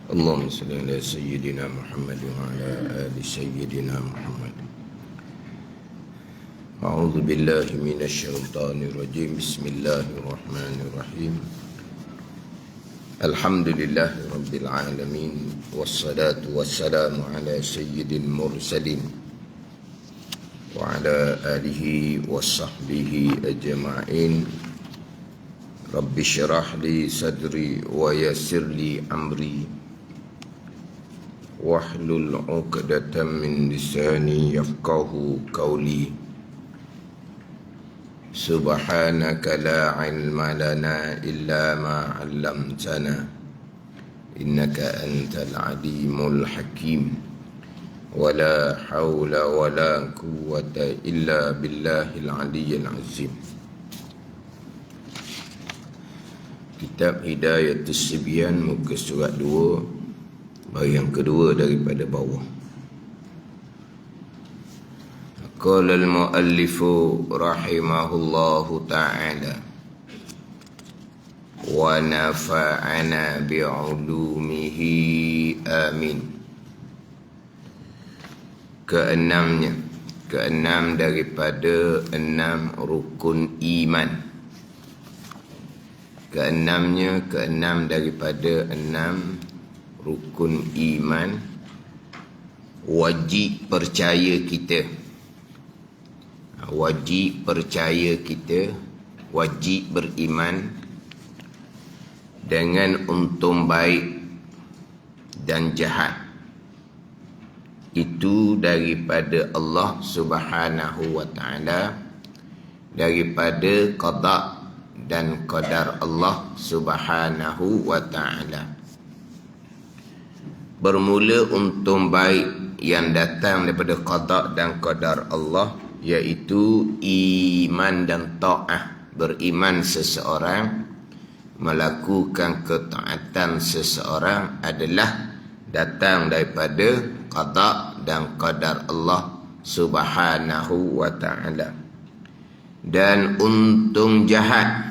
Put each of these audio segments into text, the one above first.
اللهم صل على سيدنا محمد وعلى آل سيدنا محمد. أعوذ بالله من الشيطان الرجيم. بسم الله الرحمن الرحيم. الحمد لله رب العالمين، والصلاة والسلام على سيد المرسلين وعلى آله وصحبه أجمعين. رب اشرح لي صدري ويسر لي أمري واحلل عقدة من لساني يفقه قولي. سبحانك لا علم لنا إلا ما علمتنا إنك أنت العليم الحكيم. ولا حول ولا قوة إلا بالله العلي العظيم. Kitab Hidayatus Sibyan, muka surat 2, bahagian kedua daripada bawah. Qala al-muallifu rahimahullahu ta'ala wa nafa'ana bi'ulumihi amin. Keenam daripada 6 rukun iman. Keenam daripada 6 rukun iman, wajib percaya kita, wajib beriman dengan untung baik dan jahat. Itu daripada Allah Subhanahu wa ta'ala, daripada qada dan qadar Allah Subhanahu wa ta'ala. Bermula untung baik yang datang daripada qada dan qadar Allah, iaitu iman dan ta'ah. Beriman seseorang, melakukan ketaatan seseorang adalah datang daripada qada dan qadar Allah Subhanahu wa ta'ala. Dan untung jahat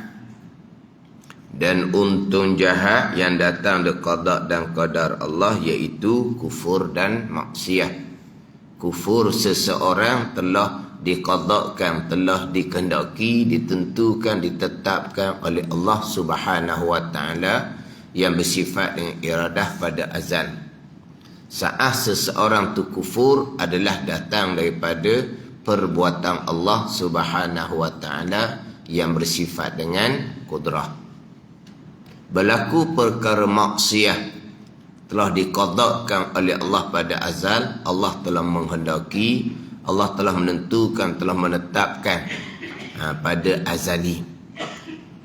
yang datang dari qada dan qadar Allah, iaitu kufur dan maksiat. Kufur seseorang telah diqadakan, telah dikehendaki, ditentukan, ditetapkan oleh Allah Subhanahu wa ta'ala, yang bersifat dengan iradah pada azal. Saat seseorang tu kufur adalah datang daripada perbuatan Allah Subhanahu wa ta'ala yang bersifat dengan kudrah. Berlaku perkara maksiat telah diqadakan oleh Allah pada azal. Allah telah menghendaki, Allah telah menentukan, telah menetapkan pada azali.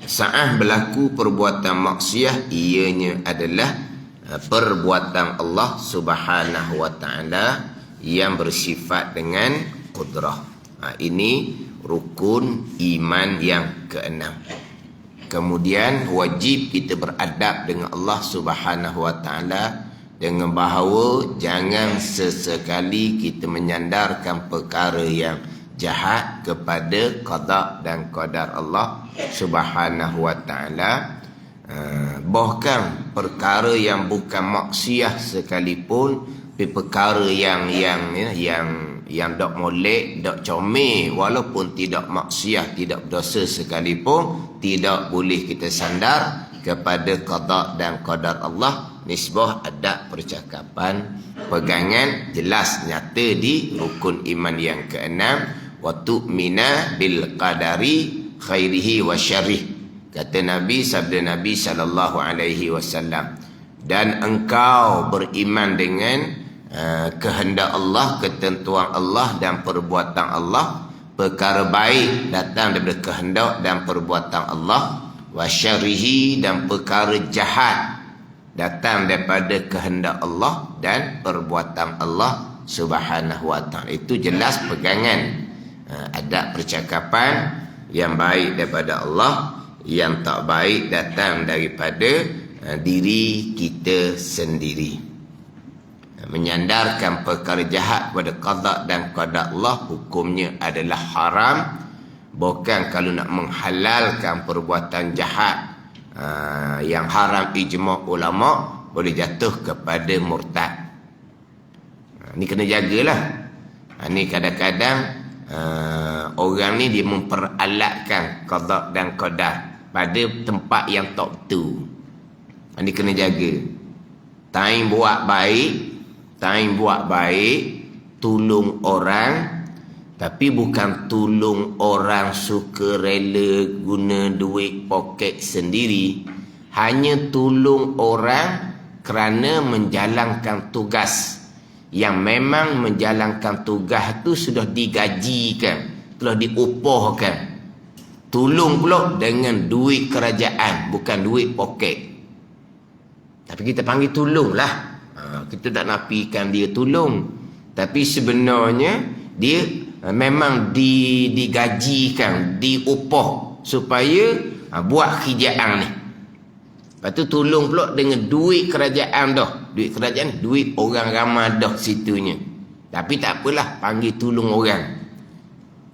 Saat berlaku perbuatan maksiat, ianya adalah perbuatan Allah Subhanahu wa ta'ala yang bersifat dengan kudrah. Ini rukun iman yang ke-6. Kemudian wajib kita beradab dengan Allah Subhanahu wa ta'ala, dengan bahawa jangan sesekali kita menyandarkan perkara yang jahat kepada qada dan qadar Allah Subhanahu wa ta'ala. Bahkan perkara yang bukan maksiat sekalipun, perkara yang dak molek, dak comel, walaupun tidak maksiat, tidak berdosa sekalipun, tidak boleh kita sandar kepada qada dan qadar Allah. Nisbah, adab, percakapan, pegangan jelas nyata di rukun iman yang ke-6. Wa tu'mina bil qadari khairihi wa syarrih. Kata Nabi, sabda Nabi sallallahu alaihi wasallam, dan engkau beriman dengan kehendak Allah, ketentuan Allah dan perbuatan Allah. Perkara baik datang daripada kehendak dan perbuatan Allah. Wa syarrihi, dan perkara jahat datang daripada kehendak Allah dan perbuatan Allah Subhanahu wa ta'ala. Itu jelas pegangan adab percakapan yang baik daripada Allah, yang tak baik datang daripada diri kita sendiri. Menyandarkan perkara jahat kepada qada dan qadar Allah, hukumnya adalah haram. Bukan kalau nak menghalalkan perbuatan jahat yang haram ijma' ulama, boleh jatuh kepada murtad. Ni kena jagalah. Ni kadang-kadang orang ni dia memperalatkan qada dan qadar pada tempat yang tak betul. Ni kena jaga. Time buat baik, tolong orang, tapi bukan tolong orang sukarela guna duit poket sendiri. Hanya tolong orang kerana menjalankan tugas, yang memang menjalankan tugas tu sudah digajikan, telah diupahkan. Tolong pula dengan duit kerajaan, bukan duit poket. Tapi kita panggil tolong lah. Kita tak nafikan dia tolong, tapi sebenarnya dia memang digajikan, diupah supaya buat kerjaan ni. Lepas tu tolong pula dengan duit kerajaan dah. Duit kerajaan, duit orang ramai dah situnya. Tapi tak apalah, panggil tolong orang.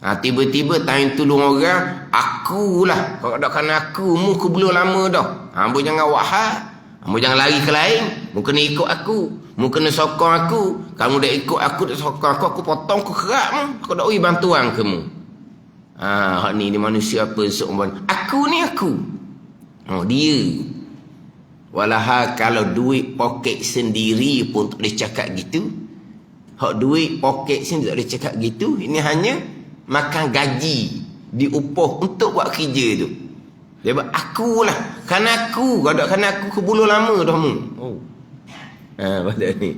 Tiba-tiba tanya tolong orang, akulah. Kalau tak kena aku, mu ke belum lama dah. Mu jangan wahad. Mu jangan lari ke lain. Mu kena ikut aku. Mu kena sokong aku. Kamu dah ikut aku, dah sokong aku potong, aku kerak mu. Aku dah beri bantuan ke mu. Hak ni manusia apa seumur. Aku ni aku. Dia. Walahal kalau duit poket sendiri pun tak boleh cakap gitu. Hak duit poket sendiri tak boleh cakap gitu. Ini hanya makan gaji, diupah untuk buat kerja tu. Dia buat akulah, kan aku. Kalau kan aku kebuluh lama dah mu. Pada ni.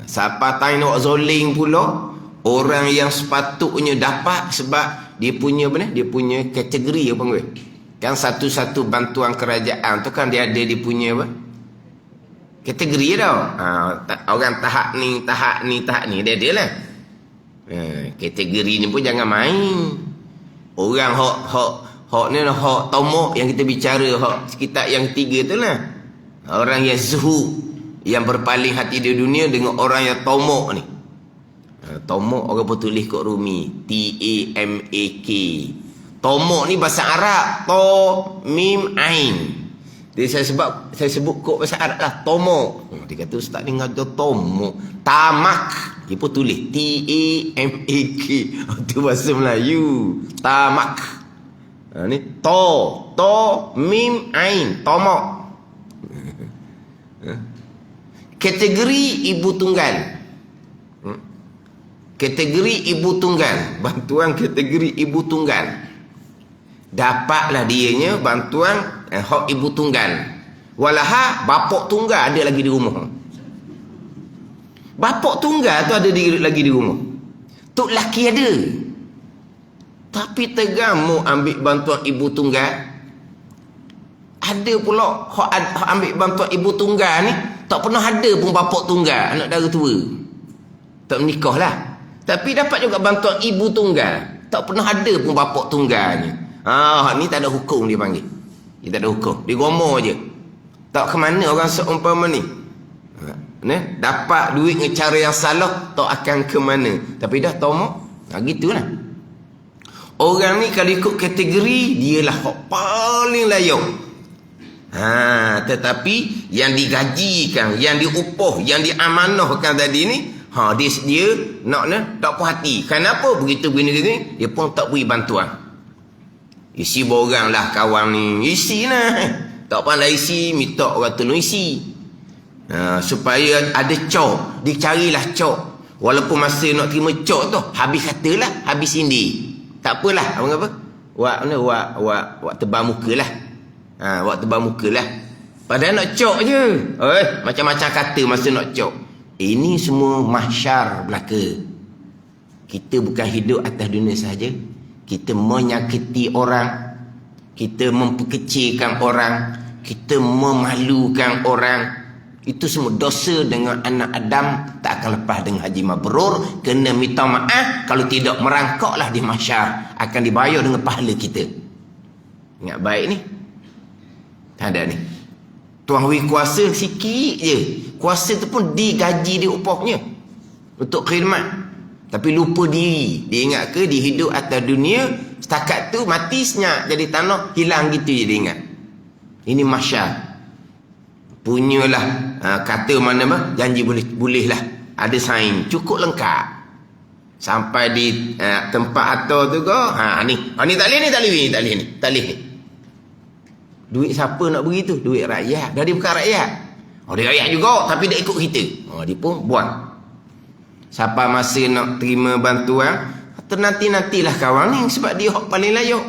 Siapa tanya nak zoling pula, orang yang sepatutnya dapat sebab dia punya apa ni? Dia punya kategori apa panggil? Kan satu-satu bantuan kerajaan tu kan dia ada dia punya apa? Kategori tau. Orang tahap ni dia lah. Kategori ni pun jangan main. Orang hak ni hak tomok yang kita bicara, hak sekitar yang ketiga tu lah. Orang yang zuhud, yang berpaling hati di dunia dengan orang yang tomok ni. Tomok orang pun tulis kat Rumi, T-A-M-A-K. Tomok ni bahasa Arab, to mim ain. Jadi saya sebut kod bahasa Arab lah, tomok. Dia kata ustaz ni ngajar tomok, tamak. Dia pun tulis T-A-M-A-K. Itu bahasa Melayu, tamak. Ni to mim ain, tomok. Kategori ibu tunggal. Kategori ibu tunggal, bantuan kategori ibu tunggal. Dapatlah dianya bantuan hak ibu tunggal. Walaha bapak tunggal ada lagi di rumah. Bapak tunggal tu ada lagi di rumah. Tok laki ada. Tapi tegamu ambil bantuan ibu tunggal. Ada pula hak ambil bantuan ibu tunggal ni tak pernah ada pun bapak tunggal, anak dara tua. Tak menikah lah. Tapi dapat juga bantuan ibu tunggal. Tak pernah ada pun bapak tunggalnya. Ni tak ada hukum dia panggil. Dia tak ada hukum. Dia gomoh je. Tak ke mana orang seumpama ni. Dapat duit dengan cara yang salah, tak akan ke mana. Tapi dah tomok. Gitulah. Orang ni kalau ikut kategori, dialah hak paling layak. Tetapi yang digajikan, yang diupah, yang diamanahkan tadi ni, dia nak tak puas hati. Kenapa begitu begini dia pun tak beri bantuan. Isi borang lah kawan ni, isi lah. Tak pandai isi, minta orang tolong isi. Supaya ada cok, dicarilah cok. Walaupun masa nak terima cok tu, habis katalah, habis indi. Tak apalah, apa? Wak tebal muka lah. Wak tebal muka lah. Padahal nak cok je. Macam-macam kata masa nak cok. Ini semua mahsyar belaka. Kita bukan hidup atas dunia sahaja. Kita menyakiti orang, kita memperkecilkan orang, kita memalukan orang. Itu semua dosa dengan anak Adam. Tak akan lepas dengan haji mabrur. Kena minta maaf. Kalau tidak merangkaklah di mahsyar, akan dibayar dengan pahala kita. Ingat baik ni. Tak ada ni. Tuan beri kuasa sikit je. Kuasa tu pun digaji, diupahnya untuk khidmat. Tapi lupa diri. Dia ingat ke dia hidup atas dunia, setakat tu mati senyap jadi tanah, hilang gitu je dia ingat. Ini mahsyar. Punyalah kata mana janji boleh lah. Ada sign cukup lengkap. Sampai di tempat atau tu ke, ni tak boleh ni. Duit siapa nak beri tu? Duit rakyat. Dah dia bukan rakyat. Dia rakyat juga tapi dia ikut kita. Dia pun buat. Siapa masa nak terima bantuan, nantilah kawan ni sebab dia hak paling layak.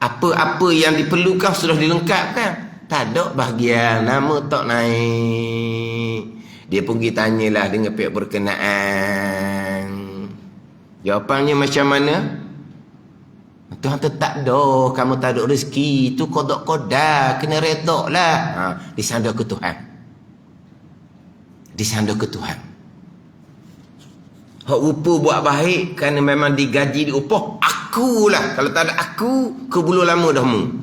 Apa-apa yang diperlukan sudah dilengkapkan. Tak ada bahagian nama tak naik. Dia pun kita tanyalah dengan pihak berkenaan. Jawapannya macam mana? Tuhan tetap dah, kamu tak ada rezeki, tu qada, kena redha lah. Disandar ke Tuhan. Hak rupa buat baik kerana memang digaji diupah. Akulah, kalau tak ada aku bulu lama dah mu.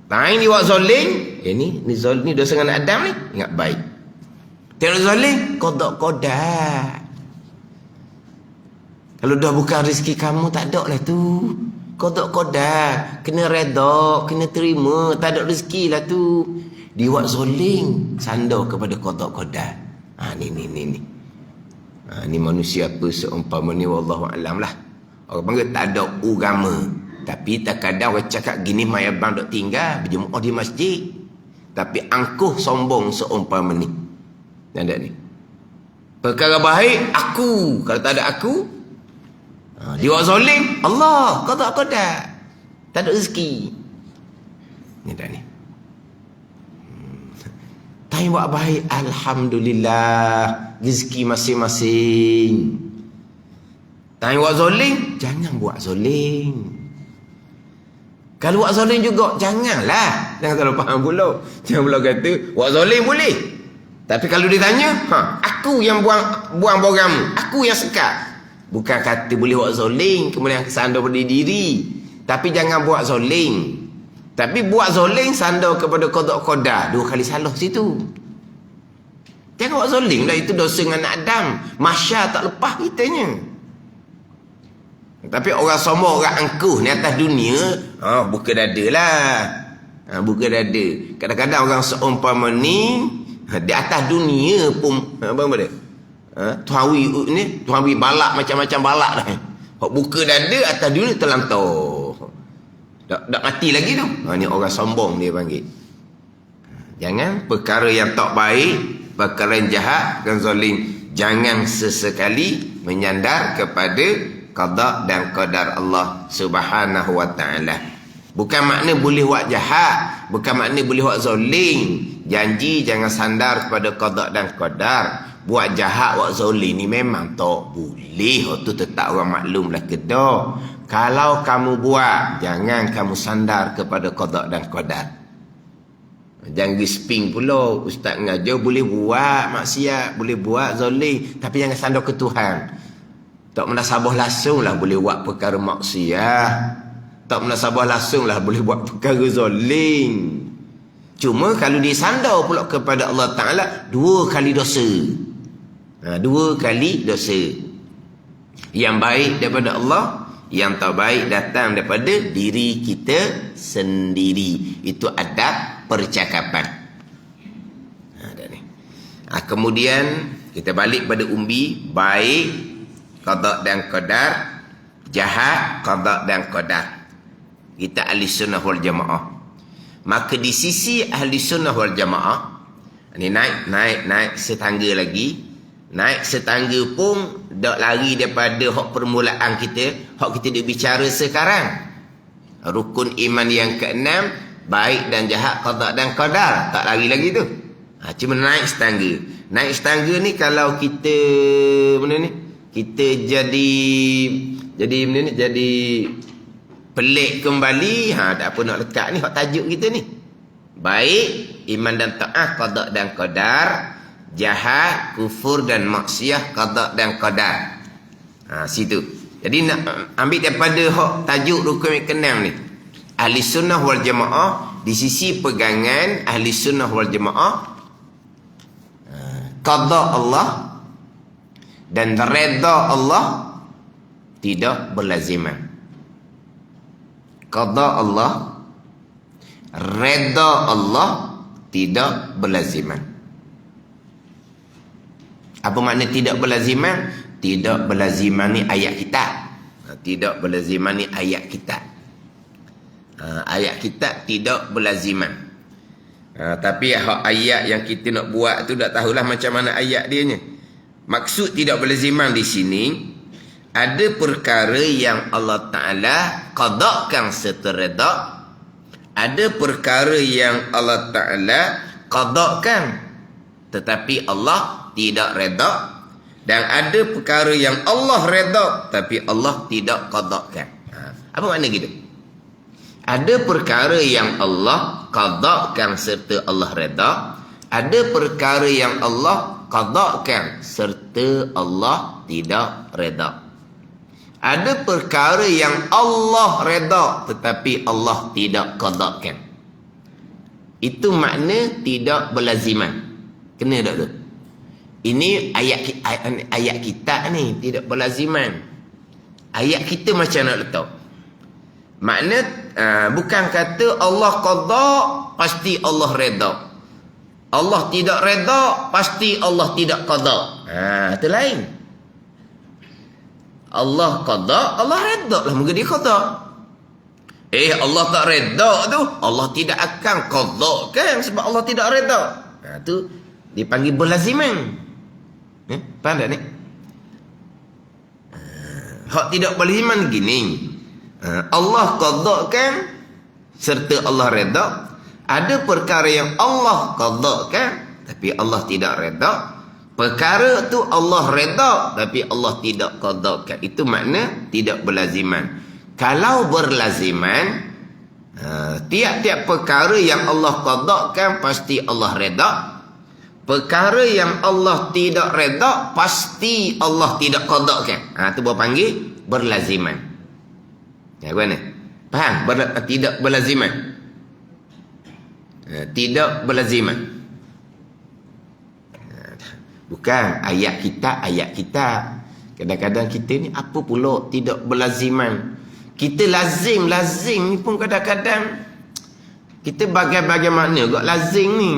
Lain ni buat zalim, ni zalim ni dosa dengan Adam ni, ingat baik. Tengok zalim, qada. Kalau dah bukan rezeki kamu, tak ada lah tu. Qada. Kena redha, kena terima. Tak ada rezeki lah tu. Dia buat zalim, sandar kepada qada. Ni. Ni manusia apa seumpama ni, wallahu alam lah. Orang panggil tak ada agama. Tapi terkadang orang cakap gini, mai abang dok tinggal berjemaah di masjid. Tapi angkuh sombong seumpama ni. Ada ni. Perkara baik, aku. Kalau tak ada aku, dia buat zalim, Allah qada. Tak ada rezeki. Ni dah ni. Tapi buat baik, alhamdulillah, rezeki masing-masing. Tapi buat zalim, jangan buat zalim. Kalau buat zalim juga, janganlah. Jangan salah faham pula. Jangan pula kata buat zalim boleh. Tapi kalau ditanya, aku yang buang borangmu, aku yang sekat. Bukan kata boleh buat zalim kemudian sandar pada diri. Tapi jangan buat zalim. Tapi buat zalim sandar kepada qada. Dua kali salah situ. Jangan buat zalim lah, itu dosa dengan anak Adam. Masyar tak lepas kitanya. Tapi orang sombong, orang angkuh ni atas dunia, buka dada lah. Buka dada. Kadang-kadang orang seumpama ni di atas dunia pun apa dia? Tuhawi balak macam-macam balak dah. Hak buka dada atas dunia terlantar. Tak mati lagi tu. Ni orang sombong dia panggil. Jangan perkara yang tak baik, perkara yang jahat dan zalim, jangan sesekali menyandar kepada qada dan qadar Allah Subhanahu wa taala. Bukan makna boleh buat jahat, bukan makna boleh buat zalim. Janji jangan sandar kepada qada dan qadar. Buat jahat, buat zalim ni memang tak boleh. Tu tetap orang maklum lah kedah. Kalau kamu buat, jangan kamu sandar kepada qada dan qadar. Jangan sping pula. Ustaz ngajar boleh buat maksiat, boleh buat zalim, tapi jangan sandar ke Tuhan. Tak menasabah langsung lah boleh buat perkara maksiat. Tak menasabah langsung lah boleh buat perkara zalim. Cuma kalau disandar pula kepada Allah Ta'ala, dua kali dosa. Dua kali dosa. Yang baik daripada Allah, yang tak baik datang daripada diri kita sendiri. Itu adab percakapan. Kemudian kita balik pada umbi. Baik qada dan qadar, jahat qada dan qadar. Kita ahli sunnah wal jamaah. Maka di sisi ahli sunnah wal jamaah, ni naik setangga lagi. Naik setangga pun tak lari daripada hak permulaan kita, hak kita duk bicara sekarang. Rukun iman yang keenam, baik dan jahat qada dan qadar. Tak lari lagi tu. Cuma naik setangga. Naik setangga ni kalau kita kita jadi pelik kembali, tak apa nak lekat ni hak tajuk kita ni. Baik iman dan taat qada dan qadar, jahat, kufur dan maksiat qada dan qadar. Situ. Jadi nak ambil daripada hak tajuk rukun yang keenam ni. Ahli sunnah wal jamaah, di sisi pegangan ahli sunnah wal jamaah, qada Allah dan redha Allah tidak berlaziman. Qada Allah, redha Allah tidak berlaziman. Apa makna tidak berlaziman? Tidak berlaziman ni ayat kita. Tidak berlaziman ni ayat kita. Ayat kita tidak berlaziman. Tapi ayat yang kita nak buat tu tak tahulah macam mana ayat dia ni. Maksud tidak berlaziman di sini, ada perkara yang Allah Ta'ala qadakkan serta reda. Ada perkara yang Allah Ta'ala qadakkan tetapi Allah tidak reda. Dan ada perkara yang Allah reda tapi Allah tidak qadakkan. Apa makna gitu? Ada perkara yang Allah qadakkan serta Allah reda. Ada perkara yang Allah qadakkan serta Allah tidak reda. Ada perkara yang Allah reda tetapi Allah tidak qadakkan. Itu makna tidak berlaziman. Kena tak tu? Ini ayat kita ni tidak berlaziman. Ayat kita macam nak letak. Makna bukan kata Allah qada pasti Allah reda. Allah tidak reda pasti Allah tidak qada. Itu lain. Allah qada, Allah reda lah mungkin dia qada. Allah tak reda tu, Allah tidak akan qada kan sebab Allah tidak reda. Tu dipanggil berlaziman. Faham tak ni? Hak tidak berlaziman gini. Allah qadakkan serta Allah reda. Ada perkara yang Allah qadakkan tapi Allah tidak reda. Perkara tu Allah reda tapi Allah tidak qadakkan. Itu makna tidak berlaziman. Kalau berlaziman, tiap-tiap perkara yang Allah qadakkan pasti Allah reda. Perkara yang Allah tidak reda pasti Allah tidak qadakkan. Itu baru panggil berlaziman. Mana? Faham? Tidak berlaziman. Tidak berlaziman. Bukan ayat kita. Kadang-kadang kita ni apa pula tidak berlaziman. Kita lazim ni pun kadang-kadang kita bagai-bagai makna kot lazim ni.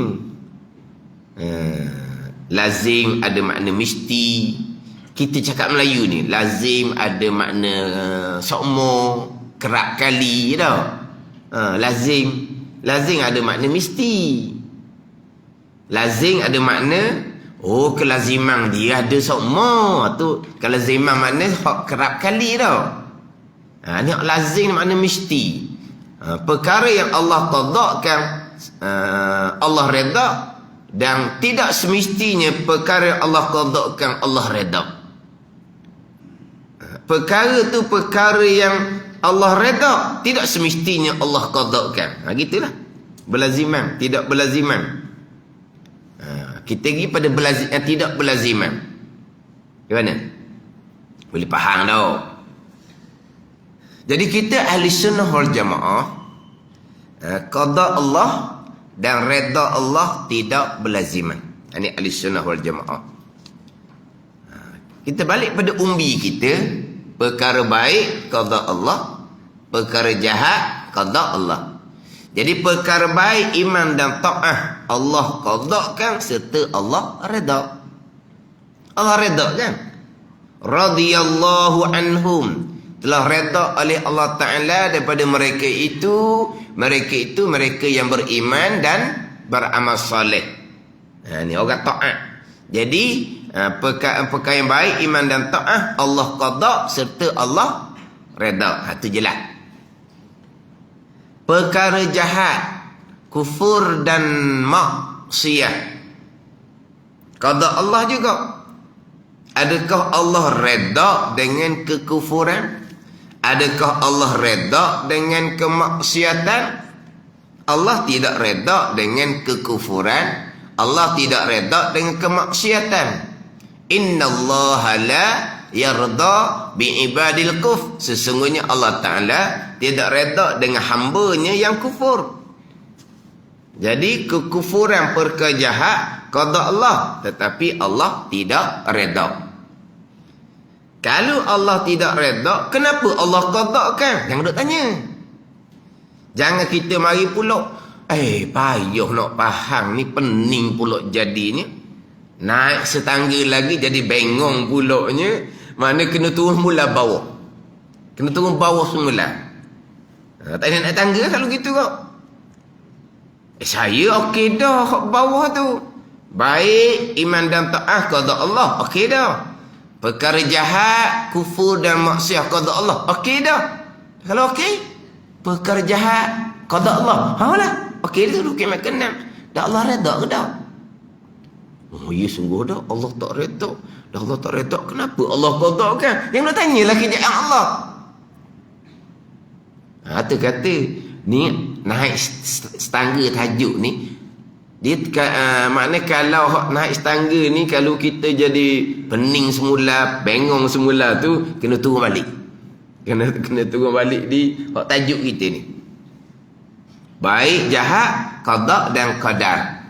Lazim ada makna mesti. Kita cakap Melayu ni lazim ada makna sokmo, kerap kali tau. Lazim ada makna mesti. Lazim ada makna kelaziman dia ada sokmo. Tu kelaziman makna kerap kali tau. Ni lazim makna mesti. Perkara yang Allah qadakkan Allah reda. Dan tidak semestinya perkara yang Allah qadakkan Allah reda. Perkara tu perkara yang Allah reda, tidak semestinya Allah qadakkan. Gitulah. Berlaziman, tidak berlaziman. Kita pergi pada tidak berlaziman. Gimana? Boleh faham tau. Jadi kita ahli sunnah wal jamaah, qada Allah dan reda Allah tidak berlaziman. Ini ahli sunnah wal jamaah. Kita balik pada umbi kita. Perkara baik qada Allah, perkara jahat qada Allah. Jadi perkara baik iman dan taat Allah qadakan serta Allah reda. Allah reda kan? Radhiyallahu anhum, telah reda oleh Allah Ta'ala daripada mereka yang beriman dan beramal soleh. Ni orang taat. Jadi perkara yang baik iman dan taat Allah qada serta Allah reda. Itu jelas. Perkara jahat, kufur dan maksiat qada Allah juga. Adakah Allah reda dengan kekufuran? Adakah Allah reda dengan kemaksiatan? Allah tidak reda dengan kekufuran. Allah tidak reda dengan kemaksiatan. Innallaha la yarda bi'ibadil kuf. Sesungguhnya Allah Ta'ala tidak reda dengan hambanya yang kufur. Jadi kekufuran perkara jahat qada Allah, tetapi Allah tidak reda. Kalau Allah tidak reda, kenapa Allah qadakan? Jangan duk tanya. Jangan kita mari pula payah nak faham ni, pening pula jadinya. Naik setangga lagi jadi bengong pulaknya. Mana kena turun mula bawah. Kena turun bawah semula. Tak ada naik tangga kalau gitu kok. Saya okey dah bawah tu. Baik iman dan taat qada Allah, okey dah. Perkara jahat, kufur dan maksiat qada Allah, okey dah. Kalau okey, perkara jahat qada Allah, lah. Okey tu okey makan enam. Dah Allah redha ke dah? Oh ya sungguh dah Allah tak redha. Dah Allah tak redha, kenapa Allah qada kan? Yang nak tanyalah kejayaan Allah. Tu kata ni naik setangga tajuk ni dia maknanya kalau naik setangga ni kalau kita jadi pening semula, bengong semula tu kena turun balik. Kena turun balik di tajuk kita ni. Baik jahat qada dan qadar.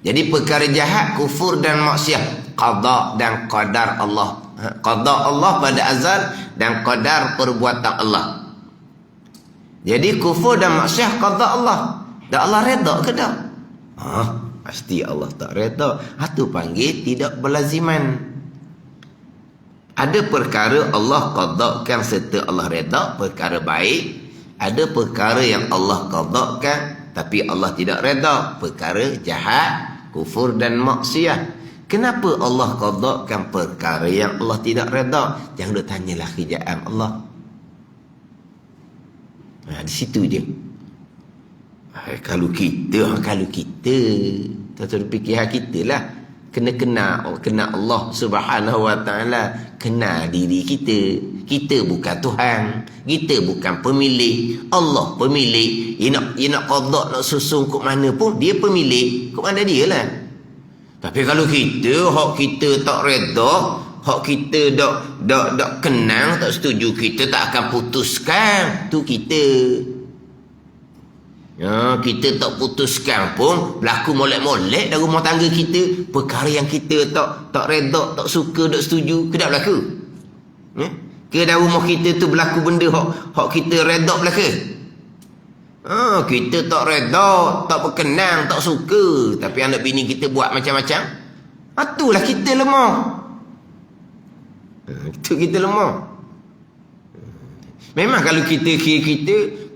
Jadi perkara jahat kufur dan maksiat qada dan qadar Allah. Qada Allah pada azal dan qadar perbuatan Allah. Jadi kufur dan maksiat qada Allah. Dah Allah redha ke dah? Pasti Allah tak redha. Itu panggil tidak berlaziman. Ada perkara Allah qadakan serta Allah redha, perkara baik. Ada perkara yang Allah qadakan tapi Allah tidak redha, perkara jahat, kufur dan maksiat. Kenapa Allah qadakan perkara yang Allah tidak redha? Jangan duk tanyalah kejayaan Allah. Di situ je. Kalau kita tak terfikir kita lah. Kena Allah Subhanahu wa taala, kenal diri kita. Kita bukan Tuhan, kita bukan pemilik. Allah pemilik. Dia nak qada, nak susun kok mana pun dia pemilik. Kok mana dia lah. Tapi kalau kita hak kita tak redha, hak kita dak kenang, tak setuju, kita tak akan putuskan. Tu kita. Kita tak putuskan pun berlaku molek-molek dalam rumah tangga kita. Perkara yang kita tak redha, tak suka, tak setuju, ke tak berlaku? Ke dalam rumah kita tu berlaku benda hak kita redha berlaku? Kita tak redha, tak berkenang, tak suka, tapi anak bini kita buat macam-macam. Itulah kita lemah. Itu kita lemah. Memang kalau kita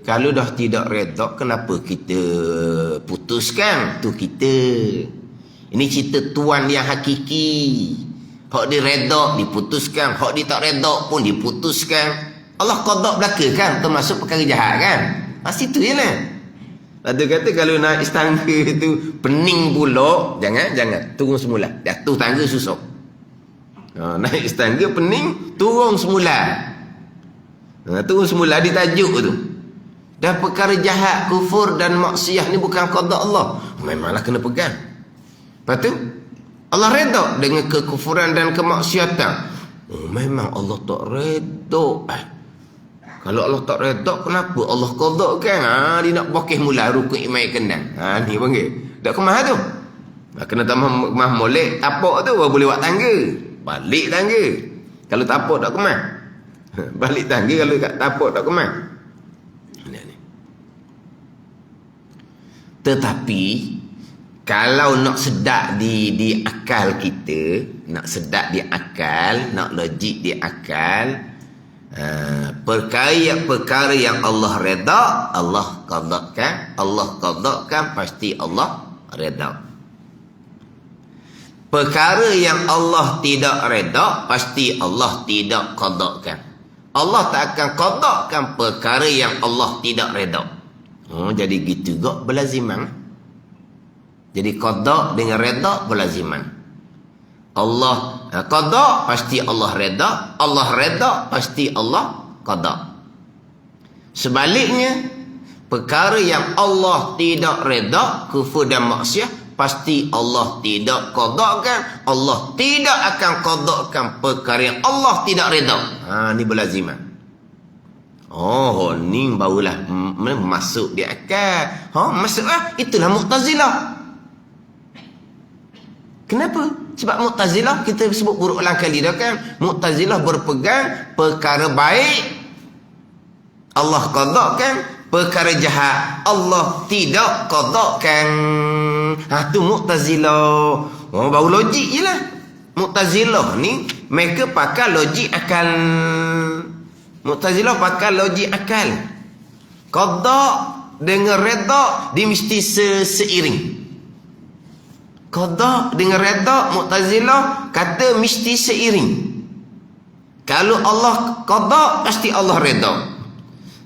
kalau dah tidak redha, kenapa kita putuskan? Tu kita. Ini cerita tuan yang hakiki. Hak dia redha diputuskan, hak dia tak redha pun diputuskan. Allah qada belaka kan, termasuk perkara jahat kan. Situ je lah. Lepas kata kalau naik tangga tu pening pula, jangan turun semula. Jatuh tangga susah. Naik tangga pening, turun semula. Turun semula di tajuk tu. Dan perkara jahat, kufur dan maksiat ni bukan qada Allah. Memanglah kena pegang. Lepas tu Allah redha dengan kekufuran dan kemaksiatan. Memang Allah tak redha. Kalau Allah tak redha, kenapa Allah qada kan? Dia nak bokeh mula rukun iman kendang. Ni panggil. Tak kemah tu. Kena tambah molek, tapak tu baru boleh buat tangga. Balik tangga. Kalau tapak tak kemah. Balik tangga kalau tapak tak kemah. Tetapi kalau nak sedap di akal kita, nak sedap di akal, nak logik di akal, perkara yang Allah redha, Allah qadakan, pasti Allah redha. Perkara yang Allah tidak redha, pasti Allah tidak qadakan. Allah tak akan qadakan perkara yang Allah tidak redha. Jadi gitu juga berlaziman. Jadi qada dengan redha berlaziman. Allah qada pasti Allah redha, Allah redha pasti Allah qada. Sebaliknya, perkara yang Allah tidak redha, kufur dan maksiat, pasti Allah tidak qadakan. Allah tidak akan qadakan perkara yang Allah tidak redha. Ni berlaziman. Ni barulah masuk di akal. Masuklah. Itulah Mu'tazilah. Kenapa? Sebab Mu'tazilah kita sebut berulang kali dah kan. Mu'tazilah berpegang perkara baik Allah qadakan, perkara jahat Allah tidak qadakan. Tu Mu'tazilah. baru logik je lah. Mu'tazilah ni mereka pakai logik akal. Mu'tazilah pakai logik akal. Qada dengan reda dia mesti seiring. Qada dengan reda Mu'tazilah kata mesti seiring. Kalau Allah qada pasti Allah reda.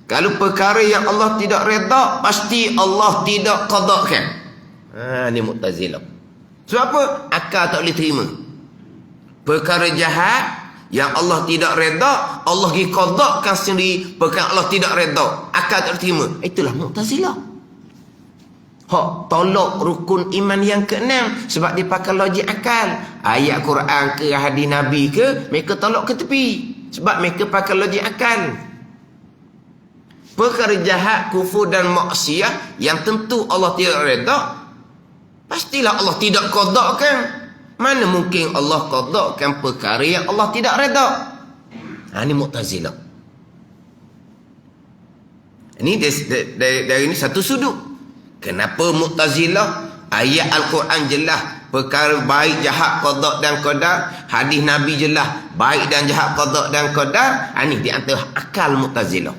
Kalau perkara yang Allah tidak reda pasti Allah tidak qadakan. Ni Mu'tazilah. Sebab apa? Akal tak boleh terima. Perkara jahat yang Allah tidak reda, Allah pergi qadakan sendiri. Perkara Allah tidak reda, akal tak terima. Itulah Mu'tazilah. Hak tolak rukun iman yang ke-6 sebab dia pakai logik akal. Ayat Quran ke hadis Nabi ke, mereka tolak ke tepi sebab mereka pakai logik akal. Perkara jahat, kufur dan maksiat yang tentu Allah tidak reda, pastilah Allah tidak qadakan. Mana mungkin Allah qadakan perkara yang Allah tidak reda? Ini Mu'tazilah. Ini dari ini satu sudut. Kenapa Mu'tazilah? Ayat Al-Quran jelas perkara baik jahat qada dan qadar. Hadis Nabi jelas baik dan jahat qada dan qadar. Ini di antara akal Mu'tazilah.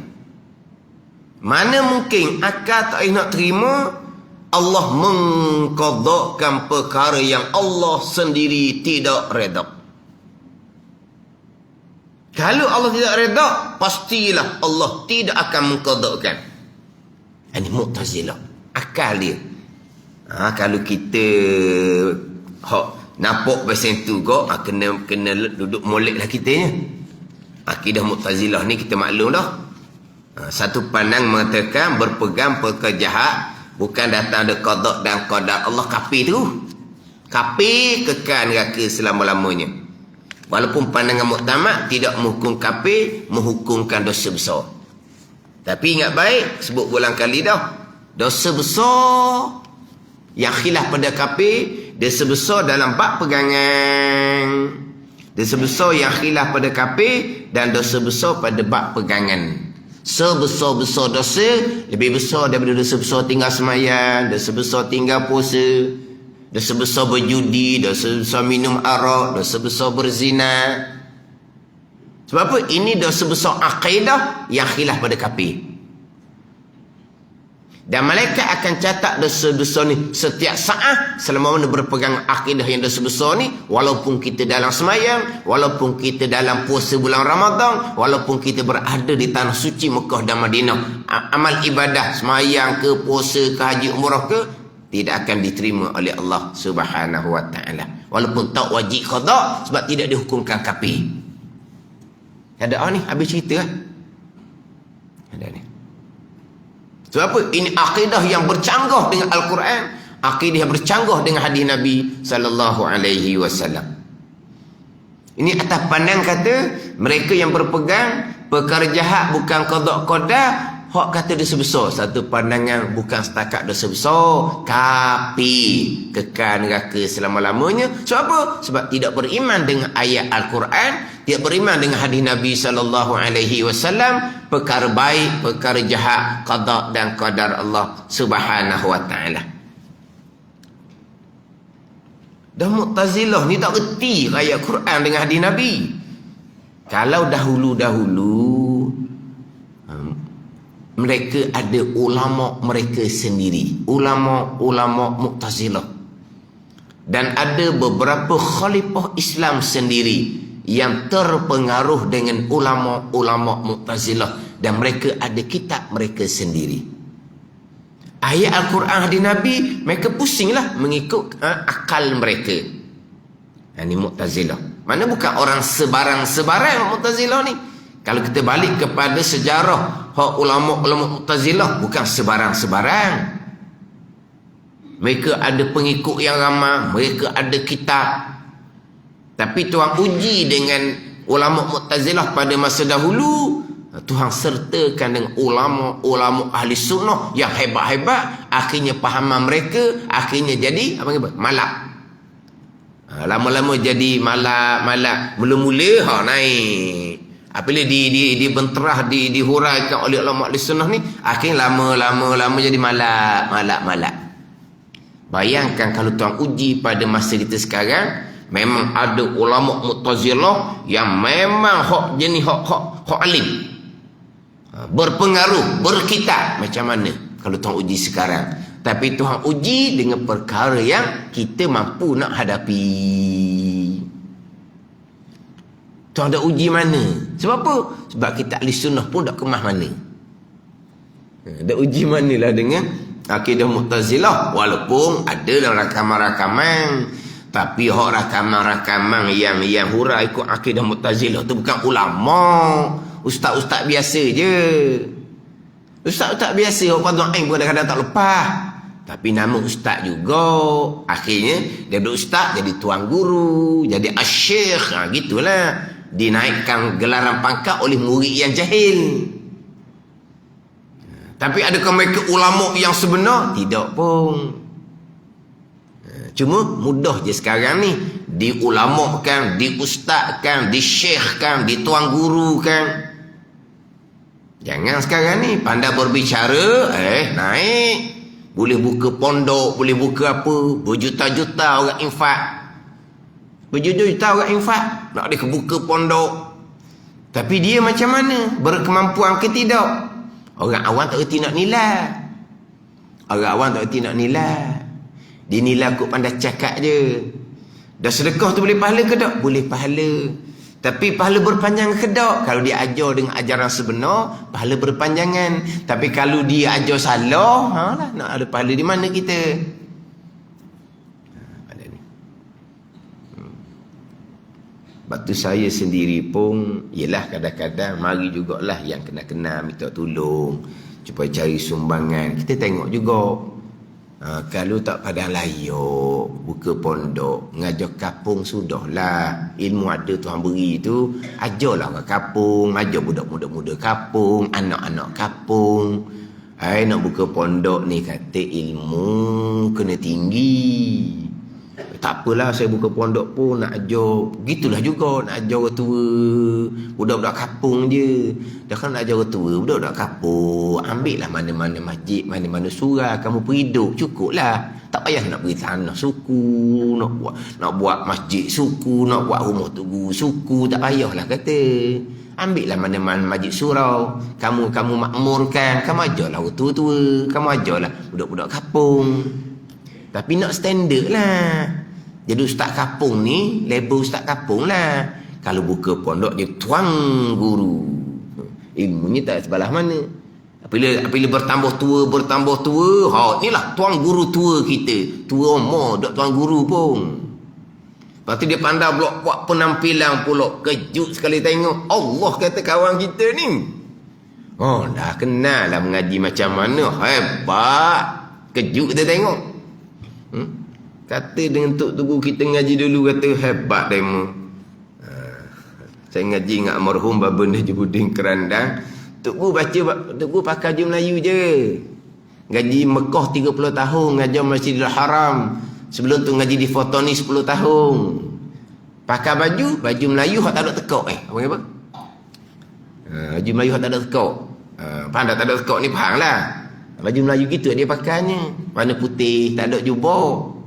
Mana mungkin akal tak nak terima Allah mengqadakan perkara yang Allah sendiri tidak reda. Kalau Allah tidak reda, pastilah Allah tidak akan mengqadakan. Ini Mu'tazilah. Akal dia. Kalau kita nampak pasal tu kok, kena duduk molek lah kitanya. Akidah Mu'tazilah ni kita maklum dah. Satu pandang mengatakan berpegang perkara jahat bukan datang ada qada dan qadar Allah, kafir tu. Kafir kekal neraka selama-lamanya. Walaupun pandangan muktamad tidak menghukum kafir, menghukumkan dosa besar. Tapi ingat baik, sebut berulang kali dah. Dosa besar yang khilaf pada kafir, dosa besar dalam bab pegangan. Dosa besar yang khilaf pada kafir dan dosa besar pada bab pegangan. Sebesar-besar dosa lebih besar daripada dosa besar tinggal sembahyang, dosa besar tinggal puasa, dosa besar berjudi, dosa besar minum arak, dosa besar berzina. Sebab apa? Ini dosa besar akidah yang khilaf pada kafir. Dan malaikat akan catat dosa-dosa ni setiap saat selama mana berpegang akidah yang dosa besar ni, walaupun kita dalam semayang, walaupun kita dalam puasa bulan Ramadan, walaupun kita berada di tanah suci Mekah dan Madinah. Amal ibadah semayang ke, puasa ke, haji umrah ke, tidak akan diterima oleh Allah Subhanahu wa taala. Walaupun tak wajib qada sebab tidak dihukumkan kafir. Ada ni habis cerita kan? Ada ni. Sebab apa? Ini akidah yang bercanggah dengan Al-Quran, akidah yang bercanggah dengan hadis Nabi sallallahu alaihi wasallam. Ini atas pandang kata mereka yang berpegang perkara jahat bukan qada qadar, hak kata dosa besar. Satu pandangan bukan setakat dosa besar, kafir, kekal neraka selama-lamanya. Sebab apa? Sebab tidak beriman dengan ayat Al-Quran, tidak beriman dengan hadis Nabi sallallahu alaihi wasallam. Perkara baik, perkara jahat, qada dan qadar Allah Subhanahu wa taala. Dan Mu'tazilah ni tak reti ayat Quran dengan hadis Nabi. Kalau dahulu-dahulu mereka ada ulama mereka sendiri, ulama-ulama Mu'tazilah. Dan ada beberapa khalifah Islam sendiri yang terpengaruh dengan ulama-ulama Mu'tazilah, dan mereka ada kitab mereka sendiri. Ayat Al-Quran hadis Nabi mereka pusinglah mengikut akal mereka. Ini Mu'tazilah. Mana bukan orang sebarang Mu'tazilah ni. Kalau kita balik kepada sejarah hak ulama-ulama Mu'tazilah, bukan sebarang-sebarang. Mereka ada pengikut yang ramai, mereka ada kitab. Tapi Tuhan uji dengan ulama Mu'tazilah pada masa dahulu. Tuhan sertakan dengan ulama-ulama ahli sunnah yang hebat-hebat. Akhirnya pahaman mereka akhirnya jadi malak. Lama-lama jadi malak. Mula-mula naik. Apabila dibenterah, dihuraikan oleh ulama ahli sunnah ni, akhirnya lama-lama jadi malak. Bayangkan kalau tuan uji pada masa kita sekarang, memang ada ulama Mu'tazilah yang memang hak jenis hak alim, berpengaruh, berkitab. Macam mana kalau tuan uji sekarang? Tapi Tuhan uji dengan perkara yang kita mampu nak hadapi. Tuhan ada uji mana? Sebab apa? Sebab kita ahli sunnah pun tak kemah mana. Ada uji manalah dengan akidah Mu'tazilah. Walaupun ada dalam rakaman-rakaman, tapi hak rakaman-rakaman yang hura ikut akidah Mu'tazilah tu bukan ulama, ustaz-ustaz biasa je. Ustaz-ustaz biasa, orang fardhu ain pun kadang-kadang tak lepas. Tapi nama ustaz juga. Akhirnya dia duduk ustaz jadi tuan guru, jadi asyikh. Gitulah. Dinaikkan gelaran pangkat oleh murid yang jahil. Tapi adakah mereka ulama yang sebenar? Tidak pun. Cuma mudah je sekarang ni diulamakan, diustazkan, disyekhkan, dituan gurukan. Jangan sekarang ni pandai berbicara, naik. Boleh buka pondok, boleh buka apa, berjuta-juta orang infak. Berjuta-juta orang infak nak dia buka pondok. Tapi dia macam mana? Berkemampuan ke tidak? Orang awam tak reti nak nilai. Orang awam tak reti nak nilai. Dia nilai kot pandai cakap je. Dah sedekah tu boleh pahala ke tak? Boleh pahala. Tapi pahala berpanjang ke tak? Kalau dia ajar dengan ajaran sebenar, pahala berpanjangan. Tapi kalau dia ajar salah, lah, nak ada pahala di mana kita? Sebab tu saya sendiri pun, yelah kadang-kadang mari jugalah yang kena-kena minta tolong, supaya cari sumbangan. Kita tengok juga. Kalau tak padang layak, buka pondok, ngajar kapung, sudahlah. Ilmu ada Tuhan beri tu, ajarlah orang kapung, ajar budak-budak muda kapung, anak-anak kapung. Nak buka pondok ni kata ilmu kena tinggi. Tak apalah saya buka pondok pun nak ajar. Gitulah juga nak ajar orang tua. Budak-budak kapung je. Dah kan nak ajar orang tua, budak-budak kapung. Ambil lah mana-mana masjid, mana-mana surau kamu periduk, cukuplah. Tak payah nak beri tanah suku, nak buat masjid suku, nak buat rumah tugu suku, tak payahlah kata. Ambil lah mana-mana masjid surau, kamu makmurkan, kamu ajarlah orang tua-tua, kamu ajarlah budak-budak kapung. Tapi nak standard lah. Jadi ustaz kapung ni, label ustaz kapung lah. Kalau buka pondok dia tuan guru. Ilmunya tak sebelah mana. Apabila bertambah tua, inilah tuan guru tua kita. Tua umur, tak tuan guru pun. Lepas tu dia pandai pula buat penampilan pula. Kejut sekali tengok. Allah kata kawan kita ni. Dah kenal lah mengaji macam mana. Hebat. Kejut kita tengok. Kata dengan Tok Tugu kita ngaji dulu, kata hebat demo. Saya ngaji dengan almarhum Baba Najibudin Kerandang. Tok Guru pakai baju Melayu je. Ngaji Mekah 30 tahun, ngajar Masjidil Haram. Sebelum tu ngaji di Fotoni 10 tahun. Pakai baju Melayu hak tak ada tekak. Apa? Baju Melayu hak tak ada tekak. Pandai tak ada tekak ni faham lah. Baju Melayu gitu dia pakainya. Warna putih, tak ada jubah.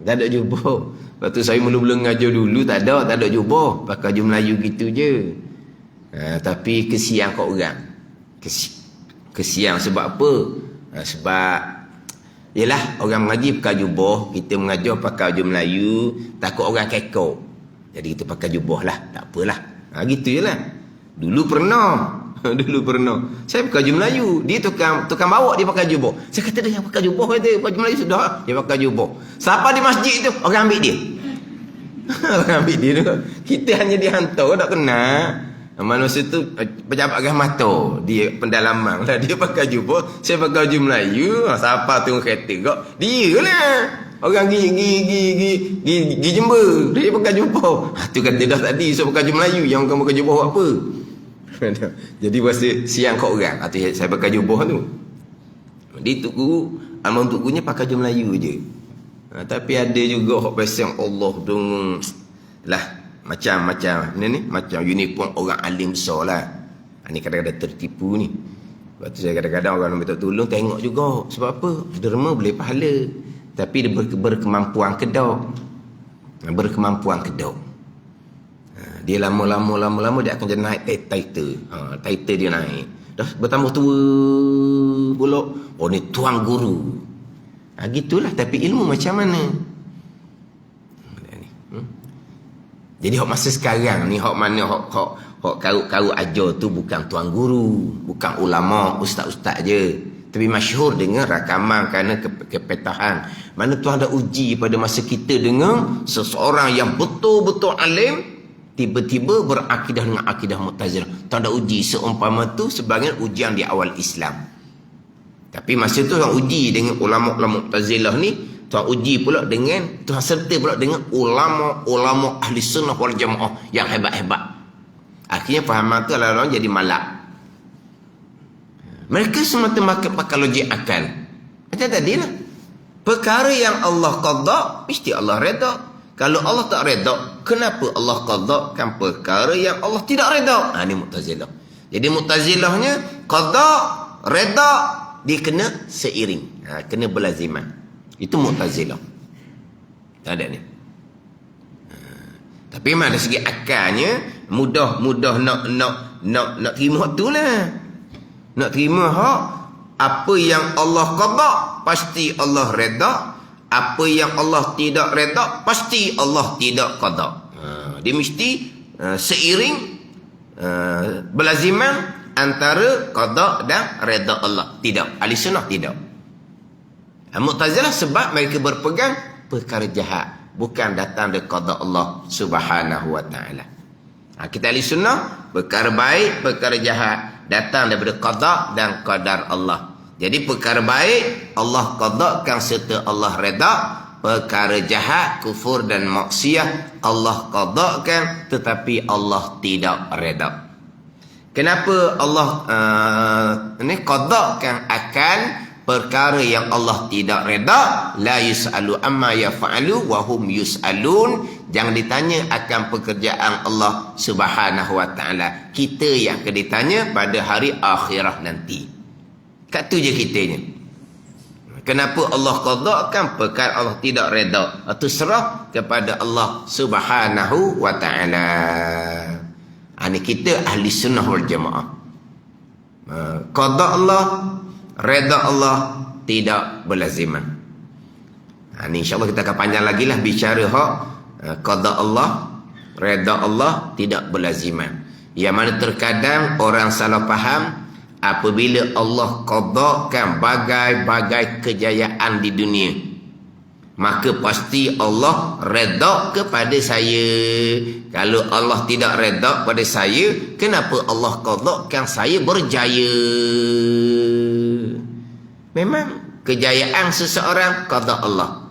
Tak ada jubah. Lepas tu saya mula-mula ngajar dulu, tak ada jubah. Pakai baju Melayu gitu je. Tapi kesian kat orang. Kesian sebab apa? Sebab yelah orang mengaji pakai jubah, kita mengajar pakai baju Melayu, takut orang kekok. Jadi kita pakai jubah lah, tak apalah. Gitu je lah. Dulu pernah. Saya pakai baju Melayu. Dia tukang bawa dia pakai jubah. Saya kata dia yang pakai jubah, kata baju Melayu sudah. Dia pakai jubah. Siapa di masjid tu, orang ambil dia. Orang ambil dia tu. Kita hanya dihantar, tak kenal. Manusia tu pejabat gas mata. Dia pendalaman lah. Dia pakai jubah, saya pakai baju Melayu. Siapa tu kereta kok? Dia lah. Orang pergi Jember, dia pakai jubah. Tu kata dah tadi saya pakai baju Melayu, yang kamu pakai jubah apa? Jadi rasa siang kat orang. Saya pakai jubah tu. Dia Tok Guru, almarhum Tok Gurunya pakai baju Melayu je. Tapi ada juga hak pasang Allah tu lah, macam ni macam uniform orang alim besar lah. Ni kadang-kadang tertipu ni. Lepas tu saya kadang-kadang orang minta tolong tengok juga. Sebab apa? Derma boleh pahala. Tapi dia berkemampuan kedok. Berkemampuan kedok. Dia lama dia akan jadi naik title. Title dia naik. Dah bertambah tua pula. Oh ni tuan guru. Gitulah. Tapi ilmu macam mana? Jadi hak masa sekarang ni, hak mana hak kau ajar tu bukan tuan guru, bukan ulama, ustaz-ustaz je. Tapi masyhur dengan rakaman kerana kepetahan. Mana Tuhan dah uji pada masa kita dengan seseorang yang betul-betul alim, tiba-tiba berakidah dengan akidah Mu'tazilah. Tuhan dah uji seumpama tu sebagai ujian di awal Islam. Tapi masa tu Tuhan uji dengan ulama-ulama Mu'tazilah ni, Tuhan uji pula dengan, Tuhan serta pula dengan ulama-ulama ahli sunnah wal jamaah yang hebat-hebat. Akhirnya fahaman tu orang jadi malak. Mereka semata-mata pakai logik akal. Macam tadi lah. Perkara yang Allah qada, mesti Allah reda. Kalau Allah tak reda, kenapa Allah qadakan perkara yang Allah tidak reda? Ini Mu'tazilah. Jadi Mu'tazilahnya qada, reda, dia kena seiring. Kena berlaziman. Itu Mu'tazilah. Tak ada ni. Tapi memang dari segi akalnya mudah nak terima hak tu lah. Nak terima hak apa yang Allah qada pasti Allah reda, apa yang Allah tidak reda pasti Allah tidak qada. Dia mesti seiring berlaziman antara qada dan reda Allah. Tidak, ahli sunnah tidak. Mu'tazilah sebab mereka berpegang perkara jahat, bukan datang dari qada Allah Subhanahu wa taala. Kita ahli sunnah perkara baik, perkara jahat datang daripada qada dan qadar Allah. Jadi perkara baik Allah qadakan serta Allah reda, perkara jahat, kufur dan maksiat Allah qadakan tetapi Allah tidak reda. Kenapa Allah qadakan akan perkara yang Allah tidak reda? La yus'alu amma yaf'alu wa hum yus'alun. Jangan ditanya akan pekerjaan Allah Subhanahu wa taala. Kita yang akan ditanya pada hari akhirat nanti. Kat tu je kitanya. Kenapa Allah qadakan perkara Allah tidak reda? Itu serah kepada Allah Subhanahu wa taala. Ini kita ahli sunnah wal jamaah. Qada Allah, reda Allah tidak berlaziman. Ini insyaAllah kita akan panjang lagi lah bicara hak qada Allah, reda Allah tidak berlaziman. Yang mana terkadang orang salah faham apabila Allah qadakan bagai-bagai kejayaan di dunia, maka pasti Allah reda kepada saya. Kalau Allah tidak reda pada saya, kenapa Allah qadakan saya berjaya? Memang kejayaan seseorang qada Allah.